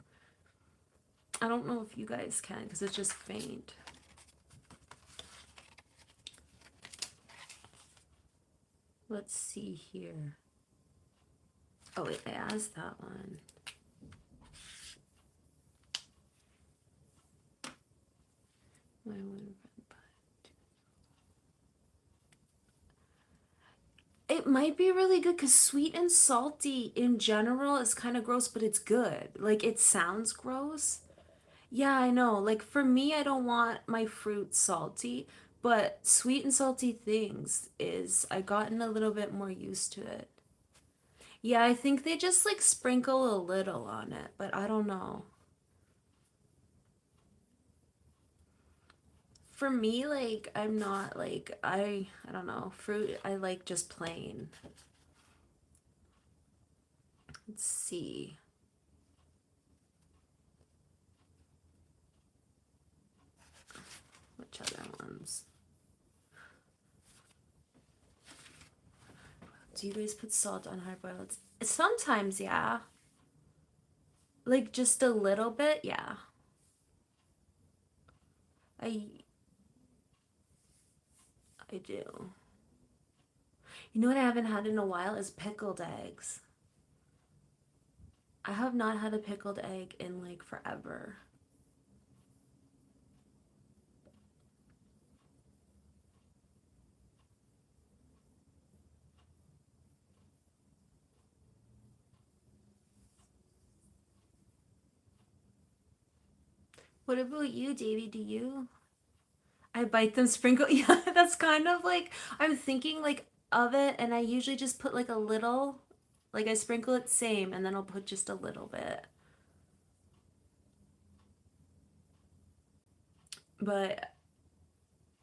I don't know if you guys can because it's just faint. Let's see here. Oh wait, I asked that one. My one. It might be really good because sweet and salty in general is kind of gross, but it's good. Like it sounds gross. Yeah, I know. Like for me, I don't want my fruit salty, but sweet and salty things is I gotten a little bit more used to it. Yeah, I think they just like sprinkle a little on it, but I don't know. For me, like I'm not like I don't know, fruit I like just plain. Let's see. Which other ones? Do you guys put salt on hard boiled? Sometimes, yeah. Like just a little bit, yeah. I I do. You know what I haven't had in a while is pickled eggs. I have not had a pickled egg in like forever. What about you, Davy? Do you? I bite them sprinkle. Yeah, that's kind of like I'm thinking like of it, and I usually just put like a little, like I sprinkle it same, and then I'll put just a little bit. But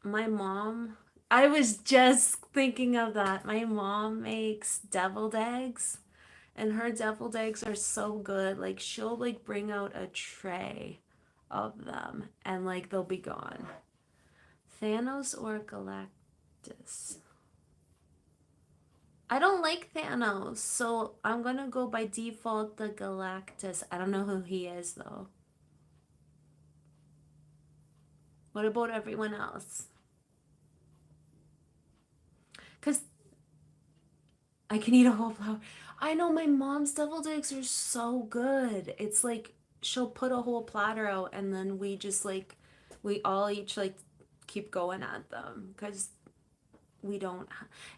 my mom, I was just thinking of that. My mom makes deviled eggs, and her deviled eggs are so good. Like she'll like bring out a tray of them, and like they'll be gone. Thanos or Galactus? I don't like Thanos, so I'm gonna go by default the Galactus. I don't know who he is though. What about everyone else? Because I can eat a whole flower. I know my mom's deviled eggs are so good. It's like she'll put a whole platter out, and then we just like we all each like keep going at them because we don't.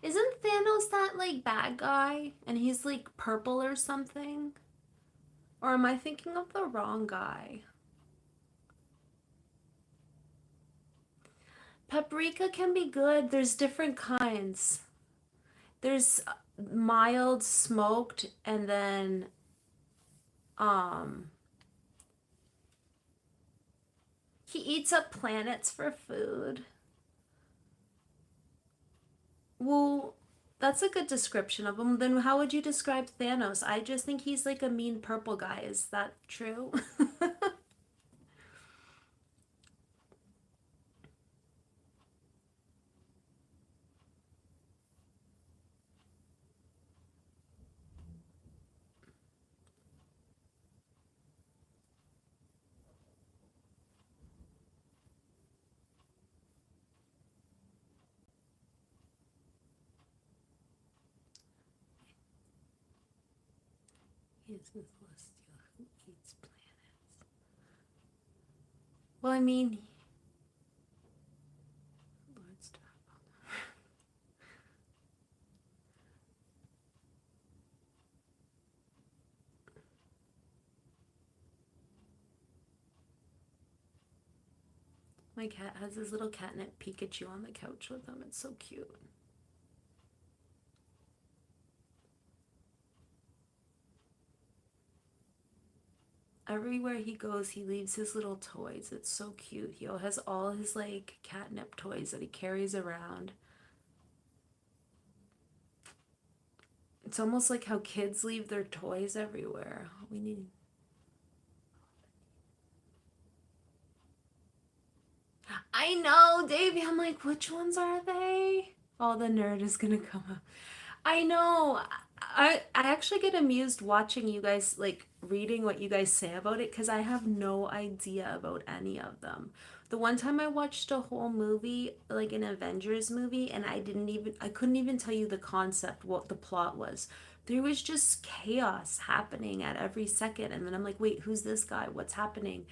Isn't Thanos that like bad guy, and he's like purple or something? Or am I thinking of the wrong guy? Paprika can be good. There's different kinds. There's mild smoked, and then um he eats up planets for food. Well, that's a good description of him. Then how would you describe Thanos? I just think he's like a mean purple guy. Is that true? He is a celestial who eats planets. Well, I mean, Lord Stark. My cat has his little catnip Pikachu on the couch with him. It's so cute. Everywhere he goes, he leaves his little toys. It's so cute. He has all his like catnip toys that he carries around. It's almost like how kids leave their toys everywhere. We need. I know, Davey. I'm like, which ones are they? Oh, the nerd is gonna come up. I know. I actually get amused watching you guys like reading what you guys say about it because I have no idea about any of them. The one time I watched a whole movie, like an Avengers movie, and I couldn't even tell you the concept, what the plot was. There was just chaos happening at every second, and then I'm like, wait, who's this guy? What's happening?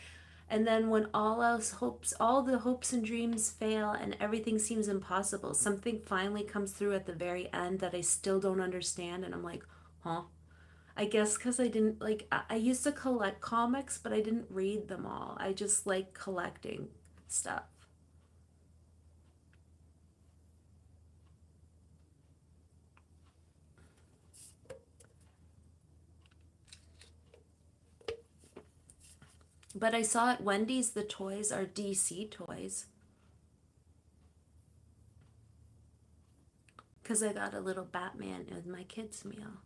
And then when all the hopes and dreams fail and everything seems impossible, something finally comes through at the very end that I still don't understand. And I'm like, huh? I guess because I didn't like, I used to collect comics, but I didn't read them all. I just like collecting stuff. But I saw at Wendy's the toys are DC toys because I got a little Batman in my kids' meal.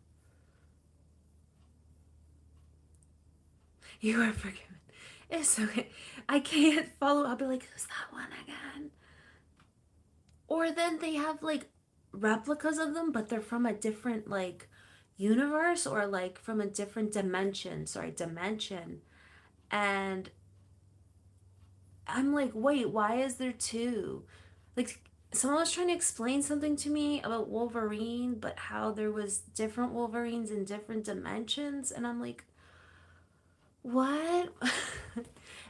You are forgiven. It's okay. I can't follow. I'll be like, who's that one again? Or then they have like replicas of them, but they're from a different like universe or like from a different dimension. Sorry, dimension. And I'm like, wait, why is there two? Like someone was trying to explain something to me about Wolverine, but how there was different Wolverines in different dimensions, and I'm like, what?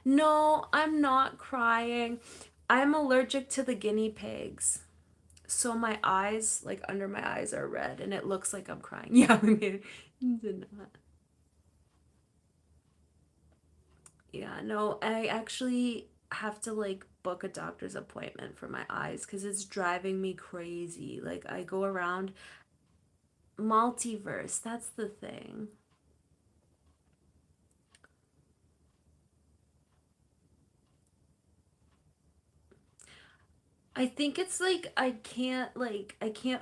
No, I'm not crying. I'm allergic to the guinea pigs. So my eyes, like under my eyes, are red, and it looks like I'm crying. Yeah, I mean, did not. Yeah, no, I actually have to like book a doctor's appointment for my eyes because it's driving me crazy. Like I go around multiverse. That's the thing. I think it's like I can't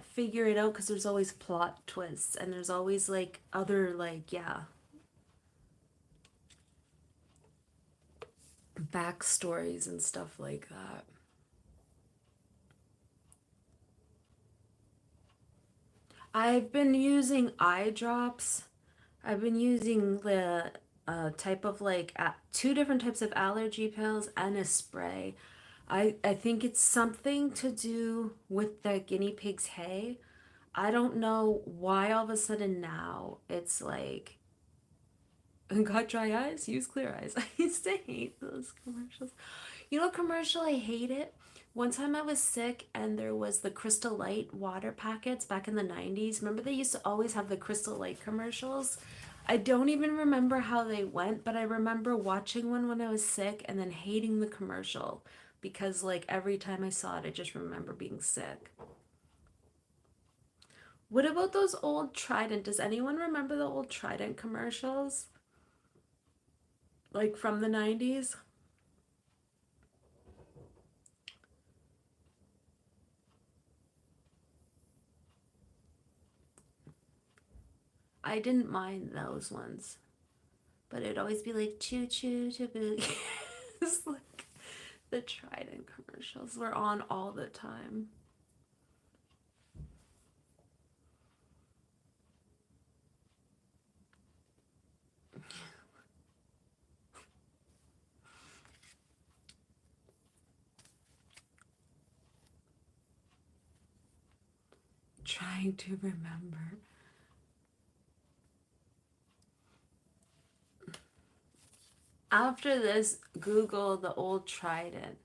figure it out because there's always plot twists and there's always like other like yeah backstories and stuff like that. I've been using eye drops. I've been using the type of like two different types of allergy pills and a spray. I think it's something to do with the guinea pig's hay. I don't know why all of a sudden now it's like And got dry eyes? Use clear eyes. I used to hate those commercials. You know what commercial I hated? One time I was sick and there was the Crystal Light water packets back in the 90s. Remember they used to always have the Crystal Light commercials? I don't even remember how they went, but I remember watching one when I was sick and then hating the commercial because like every time I saw it, I just remember being sick. What about those old Trident? Does anyone remember the old Trident commercials? Like from the 90s? I didn't mind those ones, but it'd always be like choo choo to boogie. It's like the Trident commercials were on all the time. Trying to remember. After this, Google the old Trident.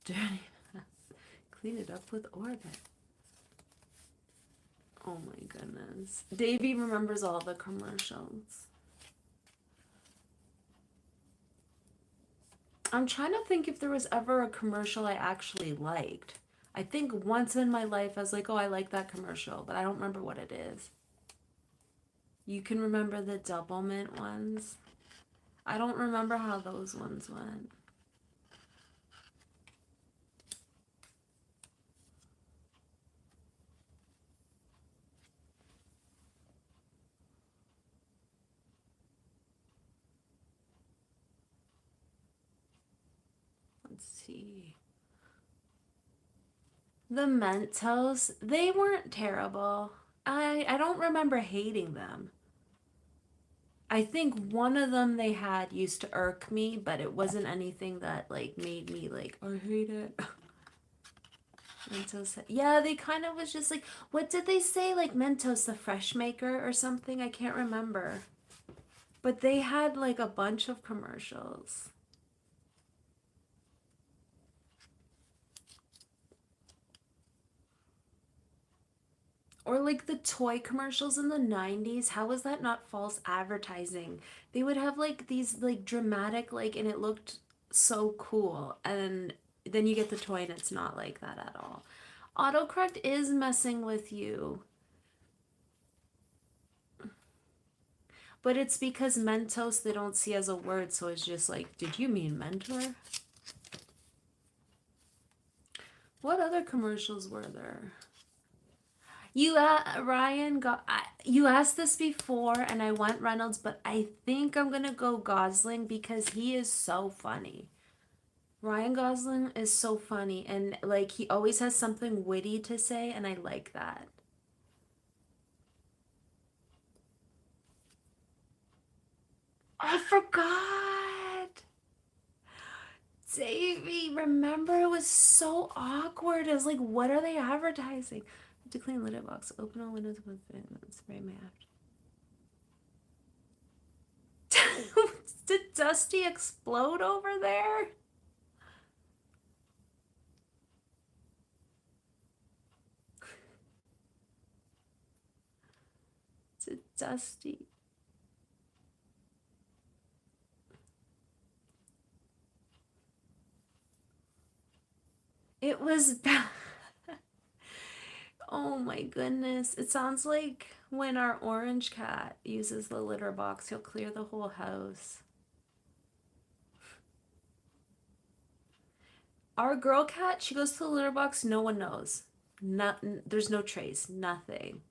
Dirty clean it up with Orbit. Oh my goodness. Davey remembers all the commercials. I'm trying to think if there was ever a commercial I actually liked. I think once in my life I was like, oh, I like that commercial, but I don't remember what it is. You can remember the double mint ones? I don't remember how those ones went. Let's see. The Mentos, they weren't terrible. I don't remember hating them. I think one of them they had used to irk me, but it wasn't anything that like made me like, I hate it. Mentos, yeah, they kind of was just like, what did they say? Like Mentos, the fresh maker or something? I can't remember. But they had like a bunch of commercials. Or like the toy commercials in the 90s. How was that not false advertising? They would have like these like dramatic like and it looked so cool. And then you get the toy and it's not like that at all. Autocorrect is messing with you. But it's because Mentos they don't see as a word, so it's just like, did you mean mentor? What other commercials were there? You Ryan got you asked this before and I went Reynolds, but I think I'm gonna go Gosling because he is so funny. Ryan Gosling is so funny and like he always has something witty to say and I like that. I forgot. Davey, remember it was so awkward. It was like, what are they advertising? To clean litter box, open all windows with spray my after. Did Dusty explode over there? Did Dusty? It was bad. Oh my goodness. It sounds like when our orange cat uses the litter box, he'll clear the whole house. Our girl cat, she goes to the litter box, no one knows. Not, there's no trace, nothing.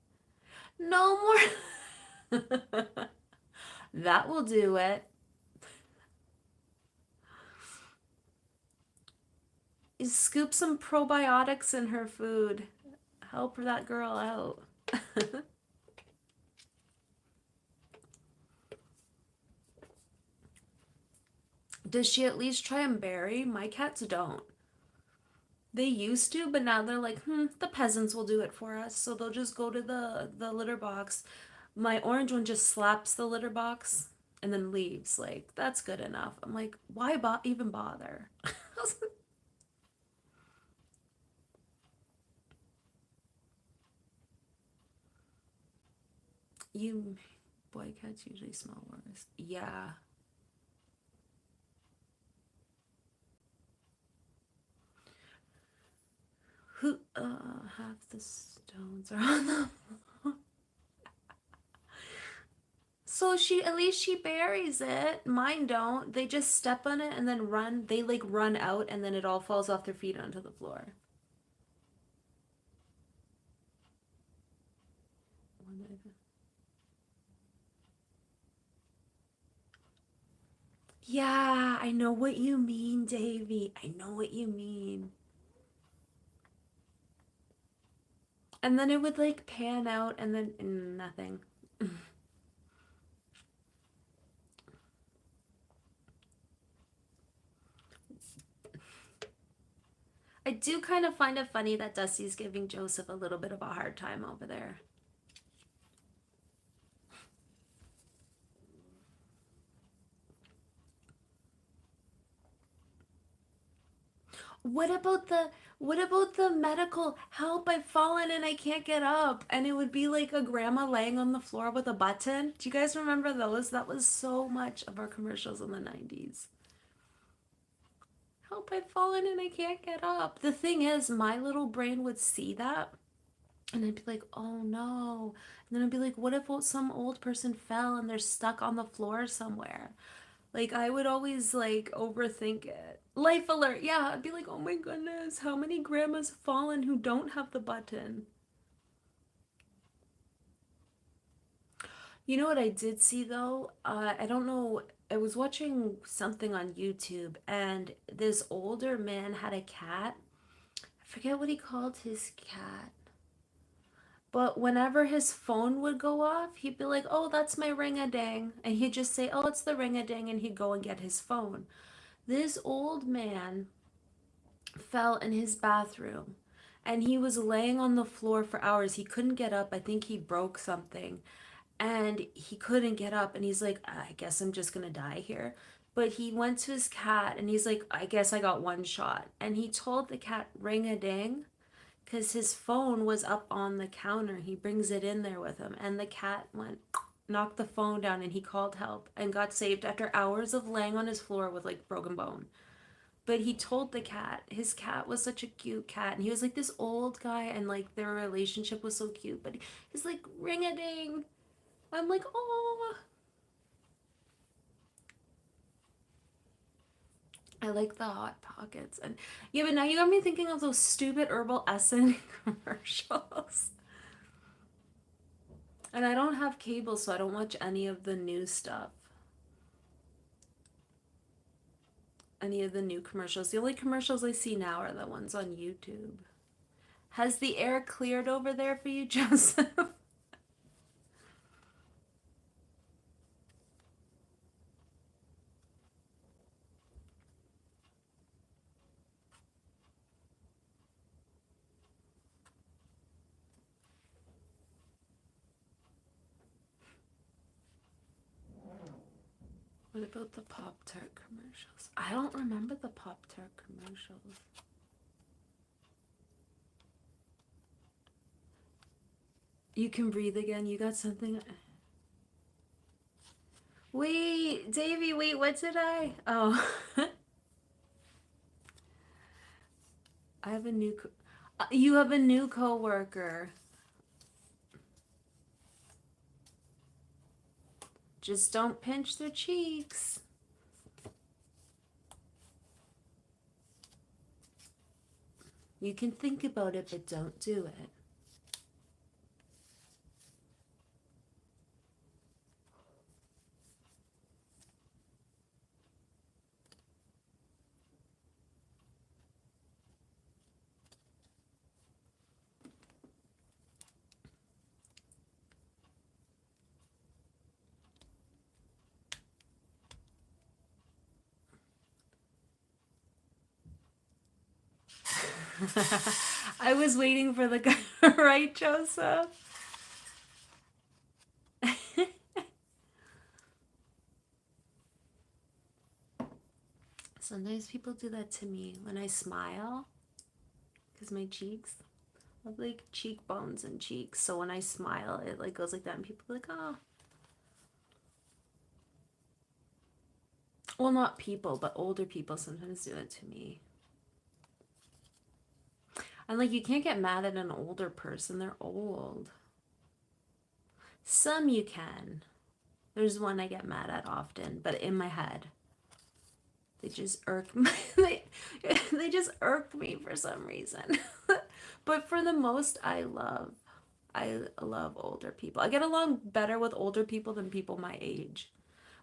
No more. That will do it. Scoop some probiotics in her food. Help that girl out. Does she at least try and berry? My cats don't. They used to, but now they're like, the peasants will do it for us. So they'll just go to the litter box. My orange one just slaps the litter box and then leaves. Like, that's good enough. I'm like, why even bother? You boy cats usually smell worse. Yeah. Who half the stones are on the So she at least she buries it. Mine don't. They just step on it and then run. They like run out and then it all falls off their feet onto the floor. Yeah, I know what you mean, Davy. I know what you mean. And then it would like pan out and then nothing. I do kind of find it funny that Dusty's giving Joseph a little bit of a hard time over there. What about the medical help? I've fallen and I can't get up. And it would be like a grandma laying on the floor with a button. Do you guys remember those? That was so much of our commercials in the 90s. Help, I've fallen and I can't get up. The thing is, my little brain would see that and I'd be like, oh no. And then I'd be like, what if some old person fell and they're stuck on the floor somewhere? Like I would always like overthink it. Life alert. Yeah, I'd be like, "Oh my goodness, how many grandmas have fallen who don't have the button?" You know what I did see though? I don't know. I was watching something on YouTube and this older man had a cat. I forget what he called his cat. But whenever his phone would go off, he'd be like, "Oh, that's my ring-a-ding." And he'd just say, "Oh, it's the ring-a-ding," and he'd go and get his phone. This old man fell in his bathroom and he was laying on the floor for hours. He couldn't get up. I think he broke something and he couldn't get up. And he's like, I guess I'm just going to die here. But he went to his cat and he's like, I guess I got one shot. And he told the cat, ring a ding, because his phone was up on the counter. He brings it in there with him. And the cat went, knocked the phone down and he called help and got saved after hours of laying on his floor with like broken bone. But he told the cat, his cat was such a cute cat, and he was like this old guy, and like their relationship was so cute. But he's like, ring a ding. I'm like, oh, I like the Hot Pockets. And yeah, but now you got me thinking of those stupid Herbal Essence commercials. And I don't have cable, so I don't watch any of the new stuff, any of the new commercials. The only commercials I see now are the ones on YouTube. Has the air cleared over there for you, Joseph? What about the Pop Tart commercials? I don't remember the Pop Tart commercials. You can breathe again. You got something. Wait, Davy, wait, what did I? Oh, I have a new. You have a new coworker. Just don't pinch their cheeks. You can think about it, but don't do it. I was waiting for the guy, right, Joseph? Sometimes people do that to me when I smile, because my cheeks have like cheekbones and cheeks. So when I smile, it like goes like that, and people are like, oh. Well, not people, but older people sometimes do it to me. And like, you can't get mad at an older person, they're old. Some you can. There's one I get mad at often, but in my head. They just irk me. They just irk me for some reason. But for the most, I love older people. I get along better with older people than people my age.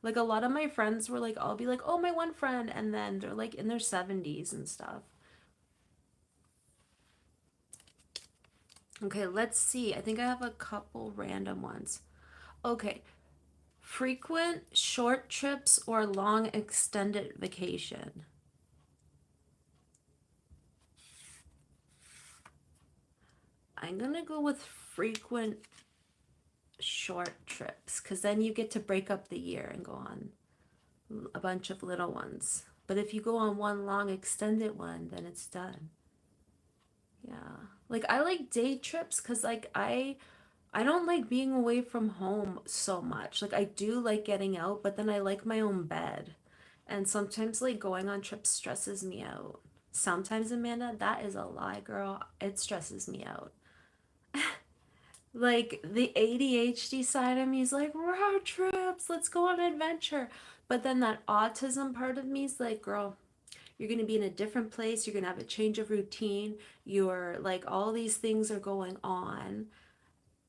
Like a lot of my friends were like, I'll be like, oh, my one friend, and then they're like in their 70s and stuff. Okay, let's see. I think I have a couple random ones. Okay, frequent short trips or long extended vacation. I'm gonna go with frequent short trips because then you get to break up the year and go on a bunch of little ones. But if you go on one long extended one, then it's done. Yeah. Like I like day trips because like I don't like being away from home so much. Like I do like getting out, but then I like my own bed. And sometimes like going on trips stresses me out. Sometimes, Amanda, that is a lie, girl. It stresses me out. Like the ADHD side of me is like road trips, let's go on an adventure. But then that autism part of me is like, girl, you're going to be in a different place, you're going to have a change of routine, you're like all these things are going on.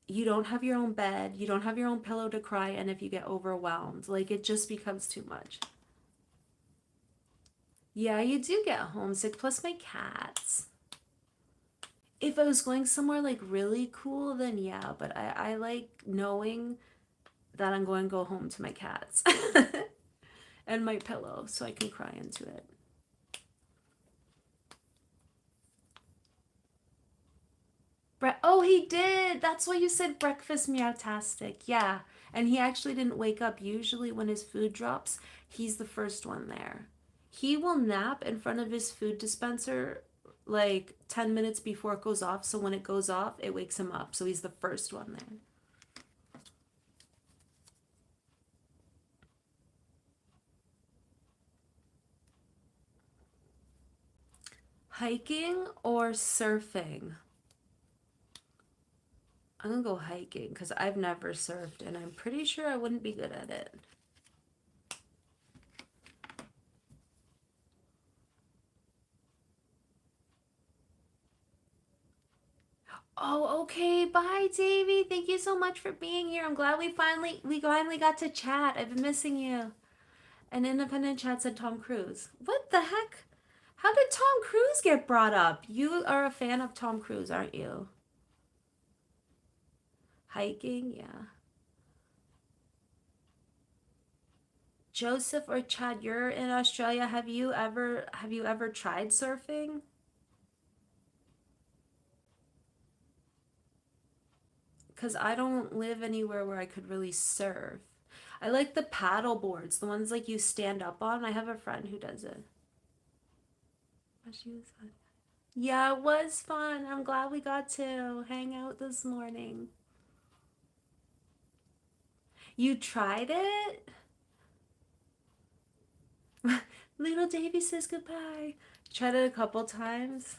You don't have your own bed, you don't have your own pillow to cry and if you get overwhelmed, like it just becomes too much. Yeah, you do get homesick, plus my cats. If I was going somewhere like really cool, then yeah, but I like knowing that I'm going to go home to my cats and my pillow so I can cry into it. Oh, he did. That's why you said breakfast meowtastic. Yeah. And he actually didn't wake up. Usually, when his food drops, he's the first one there. He will nap in front of his food dispenser like 10 minutes before it goes off. So when it goes off, it wakes him up. So he's the first one there. Hiking or surfing? I'm gonna go hiking because I've never surfed and I'm pretty sure I wouldn't be good at it. Oh, okay. Bye, Davy. Thank you so much for being here. I'm glad we finally got to chat. I've been missing you. An independent chat said Tom Cruise. What the heck? How did Tom Cruise get brought up? You are a fan of Tom Cruise, aren't you? Hiking, yeah. Joseph or Chad, you're in Australia. Have you ever tried surfing? Because I don't live anywhere where I could really surf. I like the paddle boards, the ones like you stand up on. I have a friend who does it. But she was fun. Yeah, it was fun. I'm glad we got to hang out this morning. You tried it? Little Davy says goodbye. Tried it a couple times.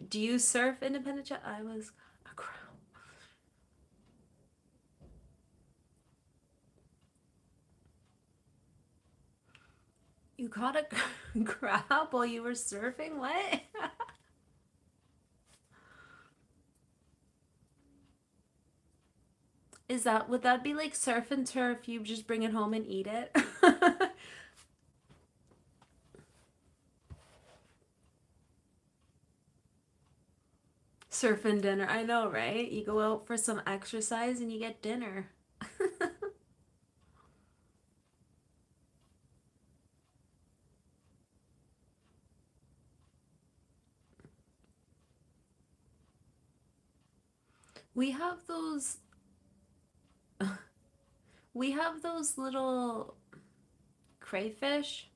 Do you surf independent chat? I was a crow. You caught a crab while you were surfing? What? Would that be like surf and turf? You just bring it home and eat it? Surf and dinner. I know, right? You go out for some exercise and you get dinner. We have those we have those little crayfish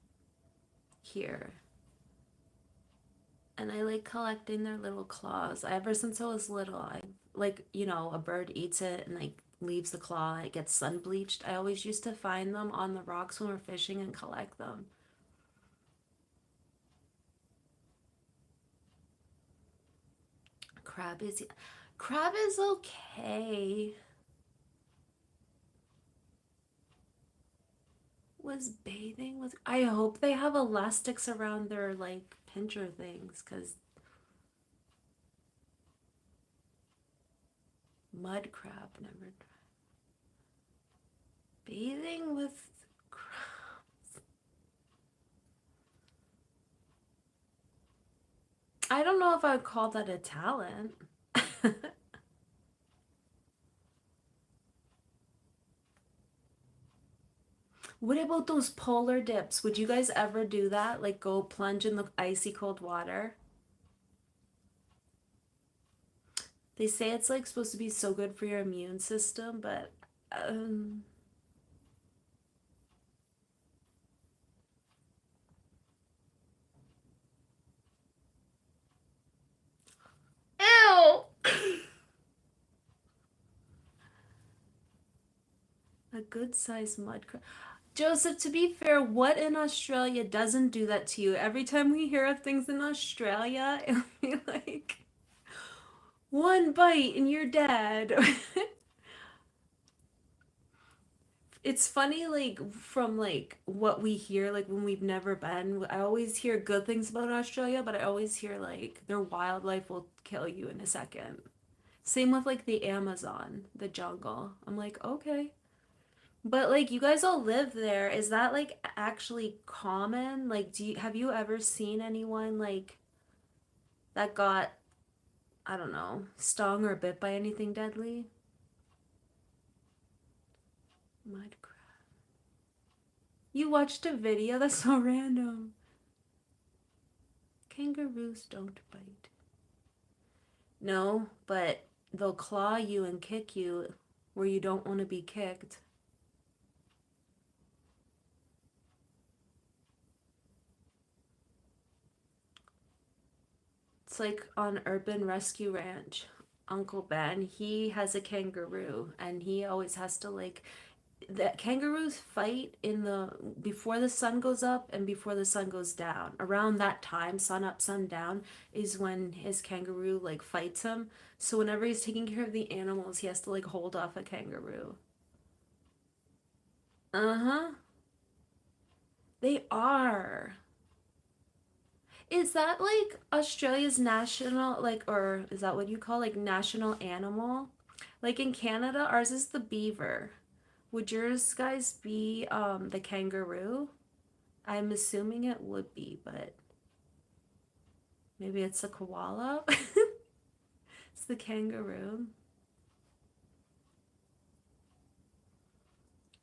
here. And I like collecting their little claws. Ever since I was little, I like, a bird eats it and like leaves the claw, it gets sun bleached. I always used to find them on the rocks when we're fishing and collect them. Crab is crab is okay. Was bathing with I hope they have elastics around their like pincher things cuz mud crab never bathing with crabs. I don't know if I would call that a talent. What about those polar dips? Would you guys ever do that? Like go plunge in the icy cold water? They say it's like supposed to be so good for your immune system, but um ew. A good sized mud crab. Joseph, to be fair, what in Australia doesn't do that to you? Every time we hear of things in Australia, it'll be like one bite and you're dead. It's funny, like from like what we hear, like when we've never been. I always hear good things about Australia, but I always hear like their wildlife will kill you in a second. Same with like the Amazon, the jungle. I'm like, okay. But like you guys all live there. Is that like actually common? Like have you ever seen anyone like that got, I don't know, stung or bit by anything deadly? Mud crab. You watched a video? That's so random. Kangaroos don't bite. No, but they'll claw you and kick you where you don't want to be kicked. It's like on Urban Rescue Ranch. Uncle Ben, he has a kangaroo and he always has to like the kangaroos fight in the before the sun goes up and before the sun goes down. Around that time, sun up, sun down, is when his kangaroo like fights him. So whenever he's taking care of the animals, he has to like hold off a kangaroo. Uh-huh. They are. Is that like Australia's national, like, or is that what you call like national animal? Like in Canada, ours is the beaver. Would yours guys be the kangaroo? I'm assuming it would be, but maybe it's a koala. It's the kangaroo.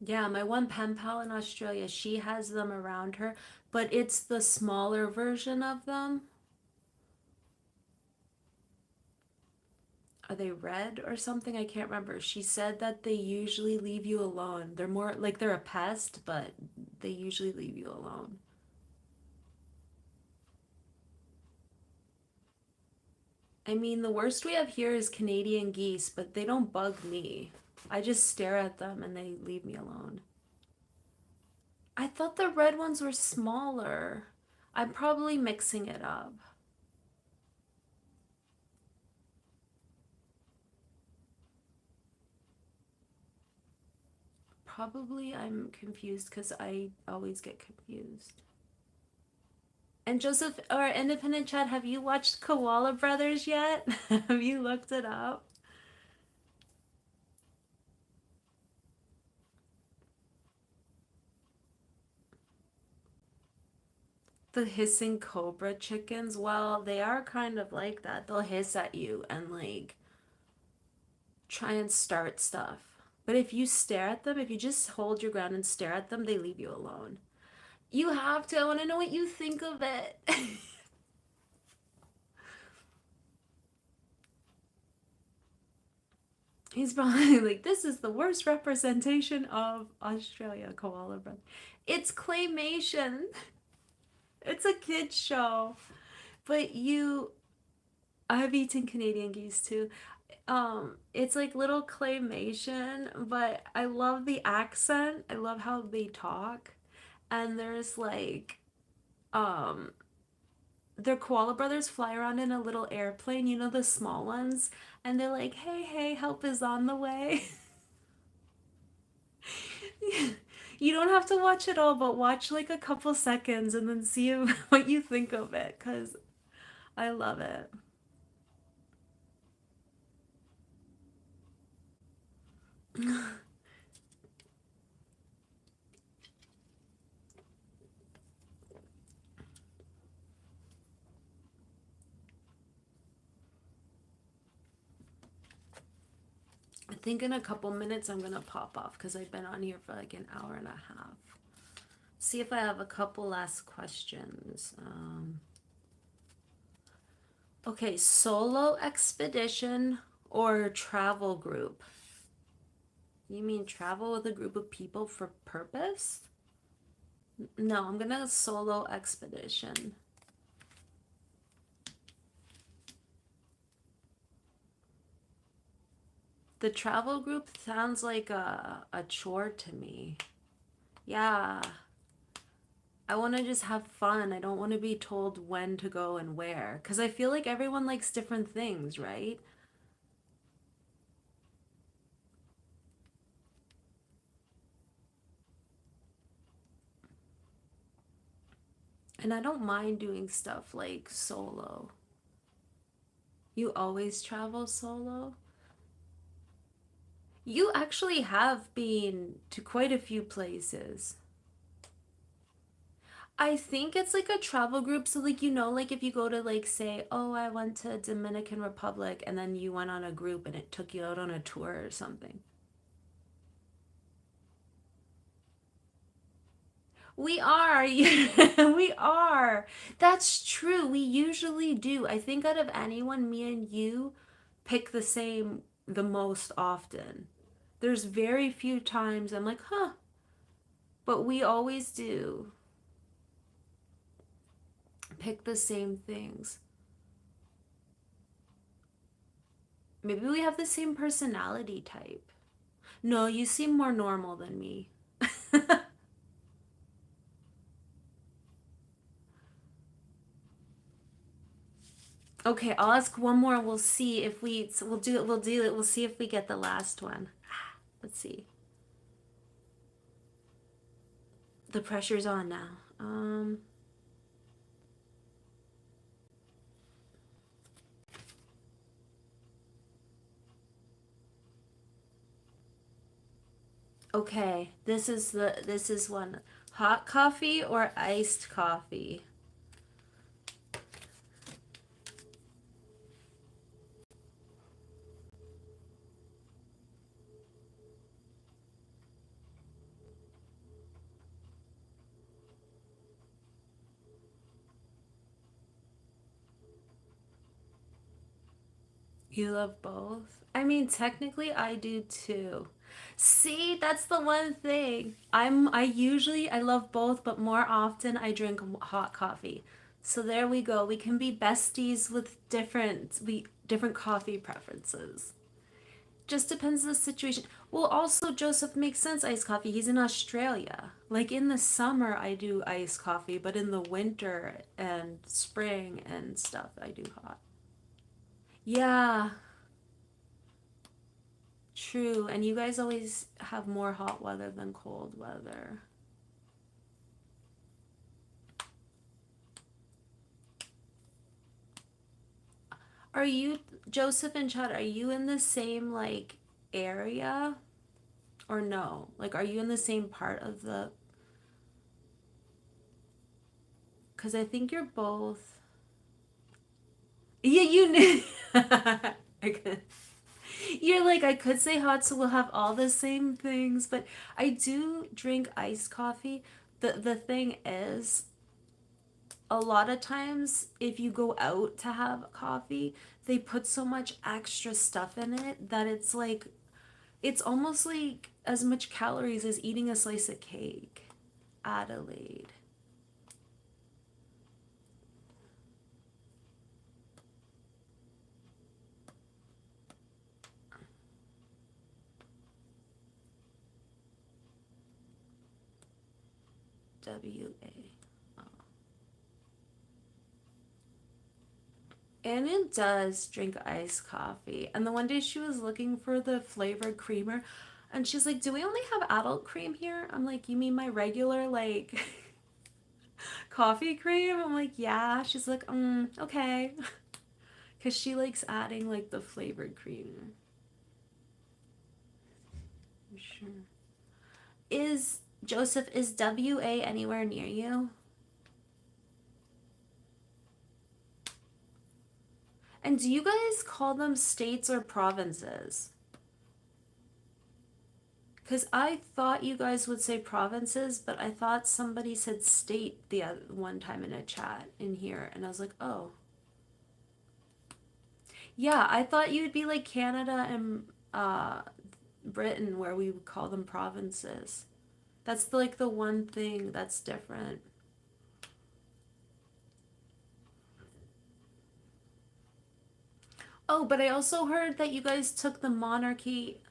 Yeah, my one pen pal in Australia, she has them around her, but it's the smaller version of them. Are they red or something? I can't remember. She said that they usually leave you alone. They're more like they're a pest, but they usually leave you alone. I mean, the worst we have here is Canadian geese, but they don't bug me. I just stare at them and they leave me alone. I thought the red ones were smaller. I'm probably mixing it up. Probably I'm confused because I always get confused. And Joseph, or Independent Chat, have you watched Koala Brothers yet? Have you looked it up? The hissing cobra chickens, well, they are kind of like that. They'll hiss at you and like try and start stuff. But if you stare at them, if you just hold your ground and stare at them, they leave you alone. You have to. I want to know what you think of it. He's probably like, this is the worst representation of Australia, koala brother. It's claymation. It's a kid's show. But I've eaten Canadian geese too. It's like little claymation, but I love the accent. I love how they talk. And there's like, um, their koala brothers fly around in a little airplane, you know, the small ones. And they're like, hey, hey, help is on the way. You don't have to watch it all, but watch like a couple seconds and then see what you think of it, because I love it. I think in a couple minutes I'm gonna pop off because I've been on here for like an hour and a half. See if I have a couple last questions. Okay, solo expedition or travel group? You mean travel with a group of people for purpose? No, I'm gonna solo expedition. The travel group sounds like a chore to me. Yeah, I want to just have fun. I don't want to be told when to go and where. Because I feel like everyone likes different things, right? And I don't mind doing stuff like solo. You always travel solo? You actually have been to quite a few places. I think it's like a travel group. So, like, you know, like if you go to, like, say, oh, I went to Dominican Republic, and then you went on a group and it took you out on a tour or something. We are. We are. That's true. We usually do. I think out of anyone, me and you pick the same the most often. There's very few times I'm like, huh, but we always do pick the same things. Maybe we have the same personality type. No, you seem more normal than me. Okay, I'll ask one more. We'll see if we'll do it. We'll do it. We'll see if we get the last one. Let's see. The pressure's on now. Okay, this is one. Hot coffee or iced coffee? You love both? I mean, technically I do too. See, that's the one thing. I love both, but more often I drink hot coffee. So there we go. We can be besties with different coffee preferences. Just depends on the situation. Well, also Joseph makes sense iced coffee. He's in Australia. Like in the summer I do iced coffee, but in the winter and spring and stuff I do hot. Yeah, true. And you guys always have more hot weather than cold weather. Are you, Joseph and Chad, are you in the same like area or no? Like, are you in the same part of the, because I think you're both. Yeah, you knew. I could. You're like, I could say hot, so we'll have all the same things, but I do drink iced coffee. The thing is, a lot of times if you go out to have coffee, they put so much extra stuff in it that it's like it's almost like as much calories as eating a slice of cake. Adelaide. WA. And it does drink iced coffee. And the one day she was looking for the flavored creamer and she's like, "Do we only have adult cream here?" I'm like, "You mean my regular like coffee cream?" I'm like, "Yeah." She's like, okay." Cuz she likes adding like the flavored cream. Sure. Is Joseph, is WA anywhere near you? And do you guys call them states or provinces? Because I thought you guys would say provinces, but I thought somebody said state the other, one time in a chat in here, and I was like, oh. Yeah, I thought you'd be like Canada and Britain, where we would call them provinces. That's like the one thing that's different. Oh, but I also heard that you guys took the Monarchy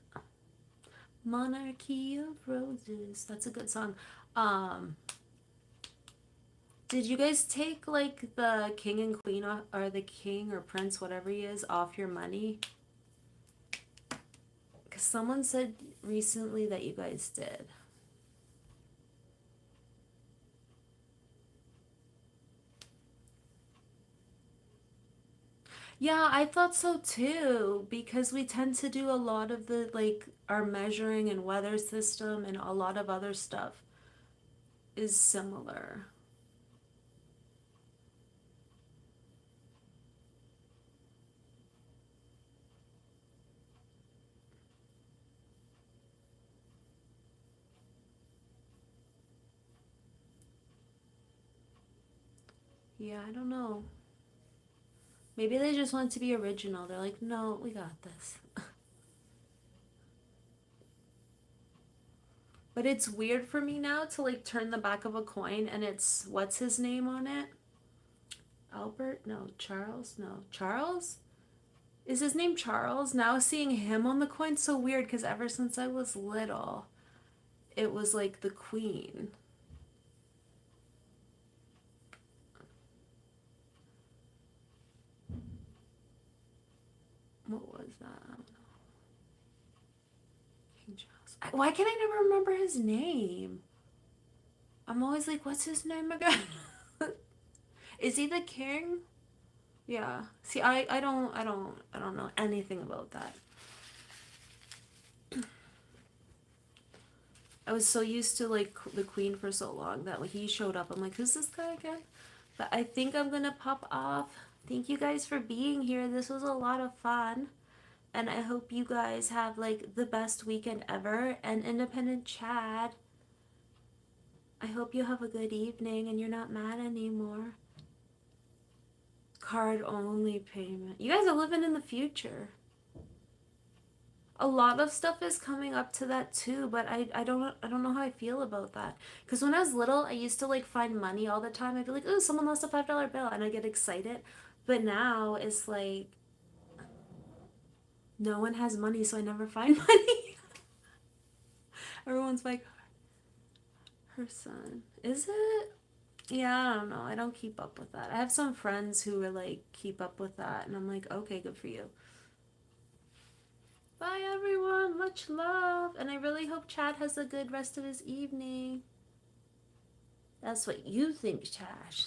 of Roses. That's a good song. Um, did you guys take like the king and queen or the king or prince, whatever he is, off your money? Because someone said recently that you guys did. Yeah, I thought so too, because we tend to do a lot of the like our measuring and weather system and a lot of other stuff is similar. Yeah, I don't know. Maybe they just want to be original. They're like, no, we got this. But it's weird for me now to like turn the back of a coin and it's what's his name on it? Albert? No, Charles? No, Charles? Is his name Charles? Now seeing him on the coin so weird because ever since I was little, it was like the queen. What was that? King Charles. Why can I never remember his name? I'm always like, what's his name again? Is he the king? Yeah. See, I don't know anything about that. I was so used to like the queen for so long that when he showed up, I'm like, who's this guy again? But I think I'm gonna pop off. Thank you guys for being here. This was a lot of fun. And I hope you guys have like the best weekend ever. And Independent Chad, I hope you have a good evening and you're not mad anymore. Card only payment. You guys are living in the future. A lot of stuff is coming up to that too, but I don't know how I feel about that. Because when I was little, I used to like find money all the time. I'd be like, oh, someone lost a $5 bill, and I get excited. But now it's like no one has money, so I never find money. Everyone's like, her son. Is it? Yeah, I don't know. I don't keep up with that. I have some friends who are like keep up with that, and I'm like, okay, good for you. Bye, everyone. Much love. And I really hope Chad has a good rest of his evening. That's what you think, Tash.